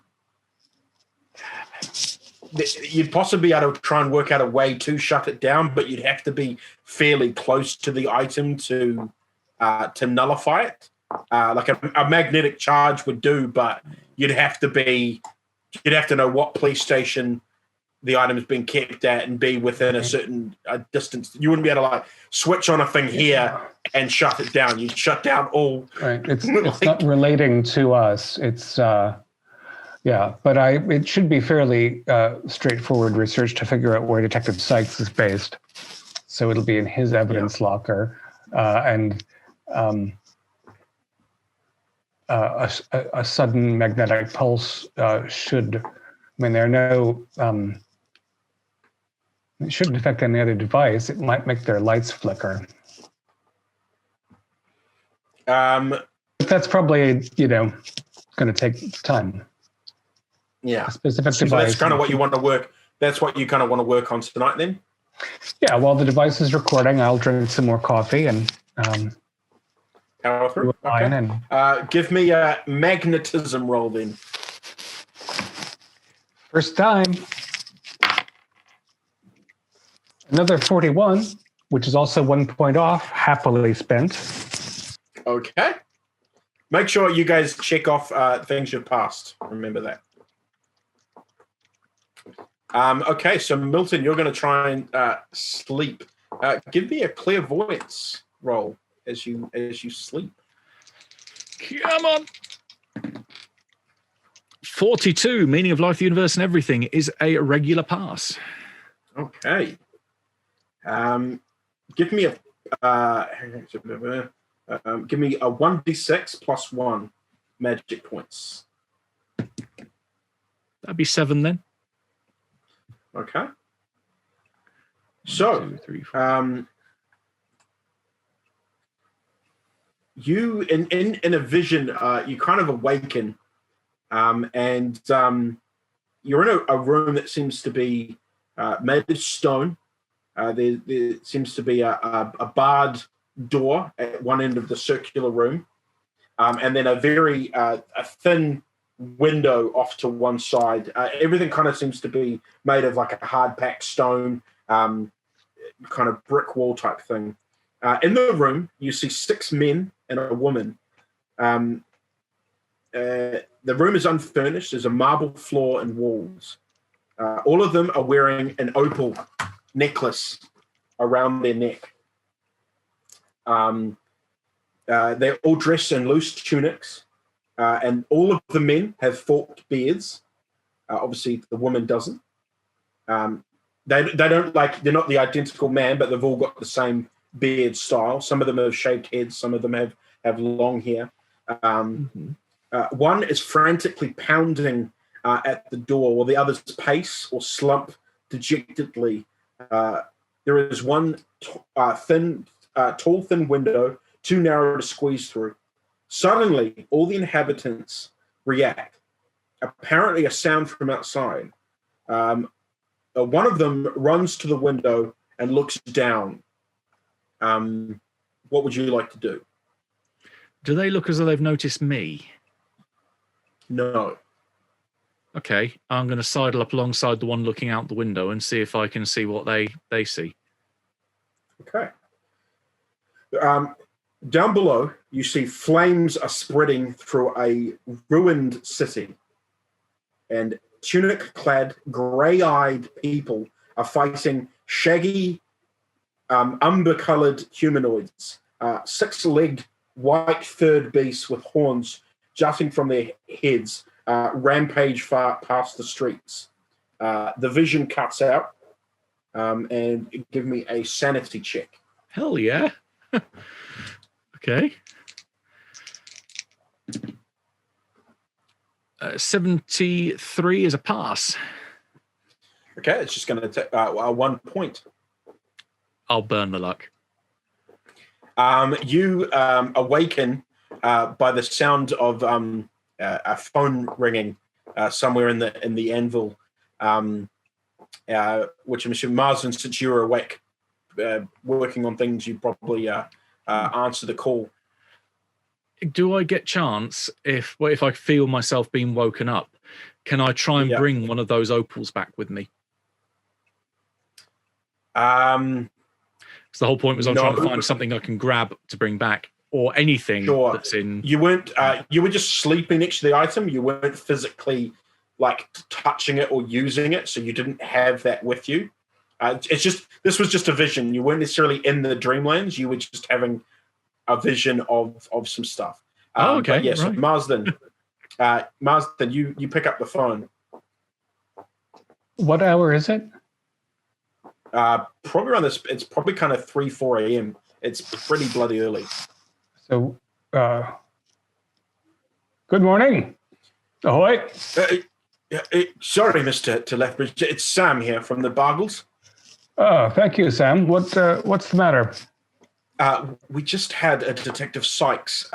You'd possibly be able to try and work out a way to shut it down, but you'd have to be fairly close to the item to nullify it. Like a magnetic charge would do, but you'd have to know what police station the item's being kept at and be within a certain distance. You wouldn't be able to like switch on a thing here and shut it down. You'd shut down all. Right. It's not relating to us. It's but it should be fairly straightforward research to figure out where Detective Sykes is based. So it'll be in his evidence locker, and a sudden magnetic pulse should. I mean, there are no. It shouldn't affect any other device. It might make their lights flicker. But that's probably, going to take time. Yeah. A specific so device. that's kind of what you want to work. That's what you kind of want to work on tonight, then. Yeah. While the device is recording, I'll drink some more coffee and power through. Okay. And give me a magnetism roll, then. First time. Another 41, which is also 1 point off, happily spent. Okay. Make sure you guys check off things you've passed. Remember that. Okay, so Milton, you're going to try and sleep. Give me a clairvoyance roll as you sleep. Come on. 42, meaning of life, the universe, and everything is a regular pass. Okay. Give me a 1d6 plus 1 magic points. That'd be 7 then. Okay. So, 1, 2, 3, 4. You in a vision, you kind of awaken, and you're in a room that seems to be made of stone. There seems to be a barred door at one end of the circular room, and then a very a thin window off to one side. Everything kind of seems to be made of like a hard-packed stone, kind of brick wall type thing. In the room, you see 6 men and a woman. The room is unfurnished. There's a marble floor and walls. All of them are wearing an opal necklace around their neck. They're all dressed in loose tunics, and all of the men have forked beards. Obviously, the woman doesn't. They don't they're not the identical man, but they've all got the same beard style. Some of them have shaved heads. Some of them have long hair. One is frantically pounding at the door, while the others pace or slump dejectedly. There is one tall, thin window, too narrow to squeeze through. Suddenly, all the inhabitants react. Apparently, a sound from outside. One of them runs to the window and looks down. What would you like to do? Do they look as though they've noticed me? No. Okay, I'm going to sidle up alongside the one looking out the window and see if I can see what they see. Okay. Down below, you see flames are spreading through a ruined city. And tunic-clad, grey-eyed people are fighting shaggy, umber-coloured humanoids. 6-legged, white-furred beasts with horns jutting from their heads rampage far past the streets. The vision cuts out, and give me a sanity check. Hell yeah. Okay. 73 is a pass. Okay, it's just going to take 1 point. I'll burn the luck. You awaken by the sound of a phone ringing somewhere in the anvil, which I'm assuming, Marsden, since you were awake, working on things, you probably answer the call. Do I get chance if I feel myself being woken up? Can I try and bring one of those opals back with me? So the whole point was I'm trying to find something I can grab to bring back, or anything that's in. You weren't. You were just sleeping next to the item. You weren't physically like touching it or using it, so you didn't have that with you. This was just a vision. You weren't necessarily in the dreamlands. You were just having a vision of some stuff. Okay, but yes, right. Marsden, you pick up the phone. What hour is it? Probably around this. It's probably kind of 3-4 a.m. It's pretty bloody early. So, good morning. Ahoy. Sorry, Mr. Lethbridge. It's Sam here from the Bargles. Oh, thank you, Sam. What's the matter? We just had a Detective Sykes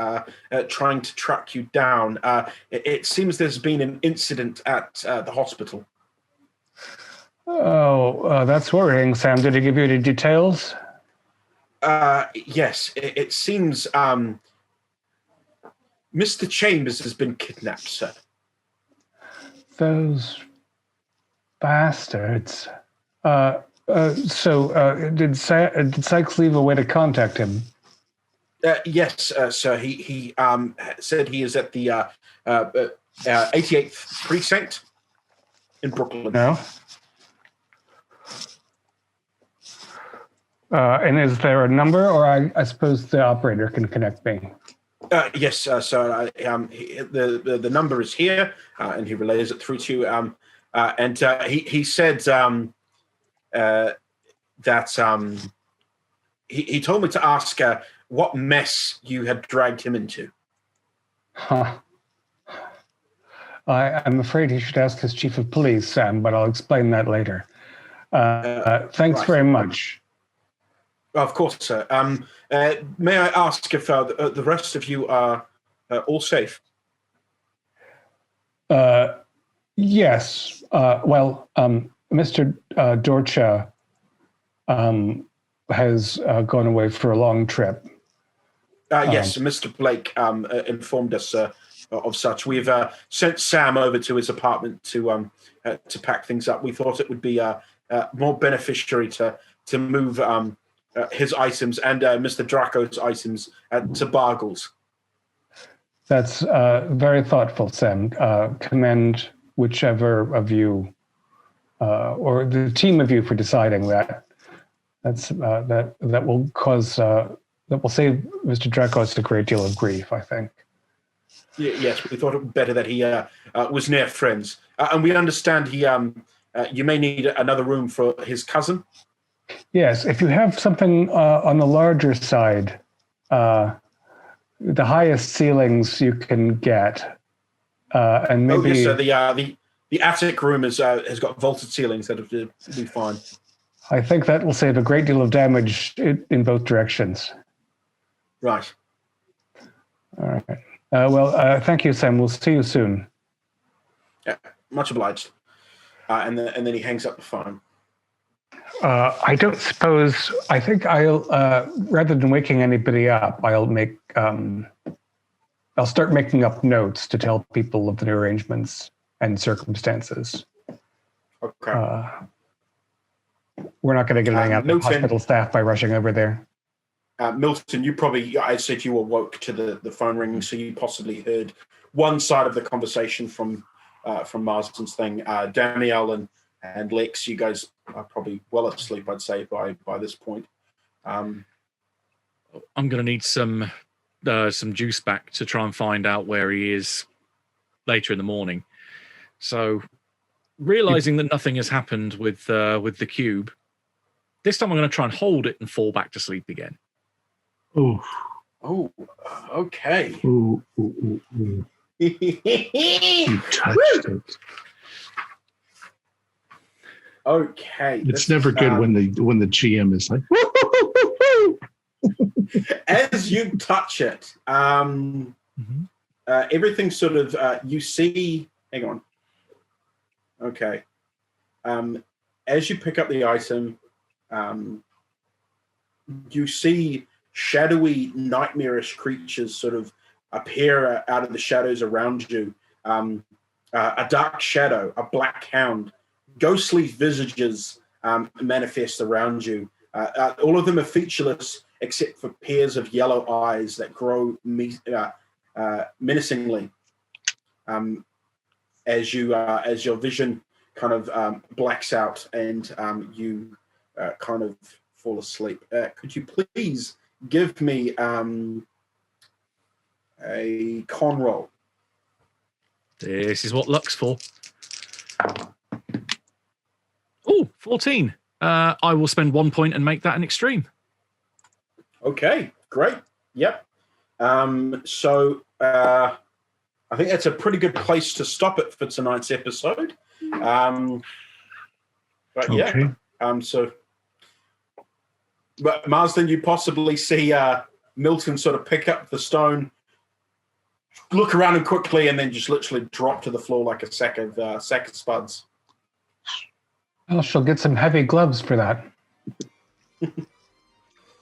trying to track you down. It seems there's been an incident at the hospital. Oh, that's worrying, Sam. Did he give you any details? Yes, it seems Mr. Chambers has been kidnapped, sir. Those bastards. Did Sykes leave a way to contact him? Yes, sir. He said he is at the 88th Precinct in Brooklyn. No. And is there a number, or I suppose the operator can connect me? Yes, sir. The number is here, and he relays it through to you. He said that he told me to ask what mess you had dragged him into. Huh. I'm afraid he should ask his chief of police, Sam, but I'll explain that later. Thanks right. very much. Of course, sir. May I ask if the rest of you are all safe? Yes. Mr. Dorcha has gone away for a long trip. Yes, Mr. Blake informed us of such. We've sent Sam over to his apartment to pack things up. We thought it would be more beneficiary to move his items and Mr. Draco's items to Bargles. That's very thoughtful, Sam. Commend whichever of you or the team of you for deciding that. That will save Mr. Dracos a great deal of grief, I think. Yes, we thought it would better that he was near friends, and we understand he you may need another room for his cousin. Yes, if you have something on the larger side, the highest ceilings you can get, and maybe. Oh yes, sir. The attic room has got vaulted ceilings that'll be fine. I think that will save a great deal of damage in both directions. Right. All right. Thank you, Sam. We'll see you soon. Yeah, much obliged. And then he hangs up the phone. I don't suppose. I think I'll rather than waking anybody up, I'll start making up notes to tell people of the new arrangements and circumstances. Okay. We're not going to get anything out of the hospital staff by rushing over there. Milton, I said you awoke to the phone ringing, so you possibly heard one side of the conversation from Marsden's thing. Danielle and Lex, you guys are probably well asleep, I'd say, by this point. I'm going to need some juice back to try and find out where he is later in the morning. So, realizing that nothing has happened with the cube, this time I'm going to try and hold it and fall back to sleep again. Oh, okay. ooh. You touched it. Okay. It's never good when the GM is like, as you touch it, everything sort of you see. Hang on. Okay. As you pick up the item, you see shadowy, nightmarish creatures sort of appear out of the shadows around you. A dark shadow, a black hound, ghostly visages manifest around you. All of them are featureless except for pairs of yellow eyes that grow menacingly. as your vision kind of blacks out and you kind of fall asleep. Could you please give me a con roll? This is what luck's for. Oh, 14. I will spend 1 point and make that an extreme. Okay, great. Yep. So I think that's a pretty good place to stop it for tonight's episode. But Okay. But Marsden, you possibly see Milton sort of pick up the stone, look around him quickly, and then just literally drop to the floor like a sack of spuds. Well, she'll get some heavy gloves for that.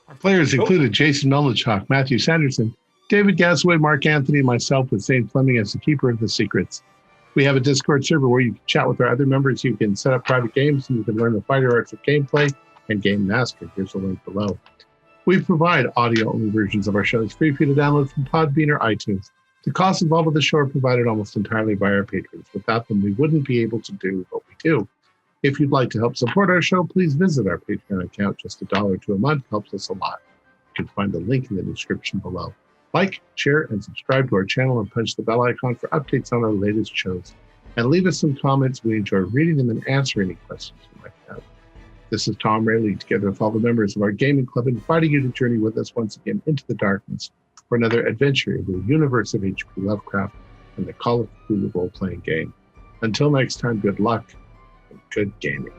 Our players included Jason Melnichuk, Matthew Sanderson, David Gasaway, Mark Anthony, and myself, with Zane Fleming as the keeper of the secrets. We have a Discord server where you can chat with our other members. You can set up private games, and you can learn the fighter arts of gameplay and game master. Here's a link below. We provide audio-only versions of our shows free for you to download from Podbean or iTunes. The costs involved with the show are provided almost entirely by our patrons. Without them, we wouldn't be able to do what we do. If you'd like to help support our show, please visit our Patreon account. Just $1 to a month helps us a lot. You can find the link in the description below. Like, share, and subscribe to our channel and punch the bell icon for updates on our latest shows. And leave us some comments. We enjoy reading them and answer any questions you might have. This is Tom Rayleigh, together with all the members of our gaming club, inviting you to journey with us once again into the darkness for another adventure in the universe of H.P. Lovecraft and the Call of Cthulhu role-playing game. Until next time, good luck and good gaming.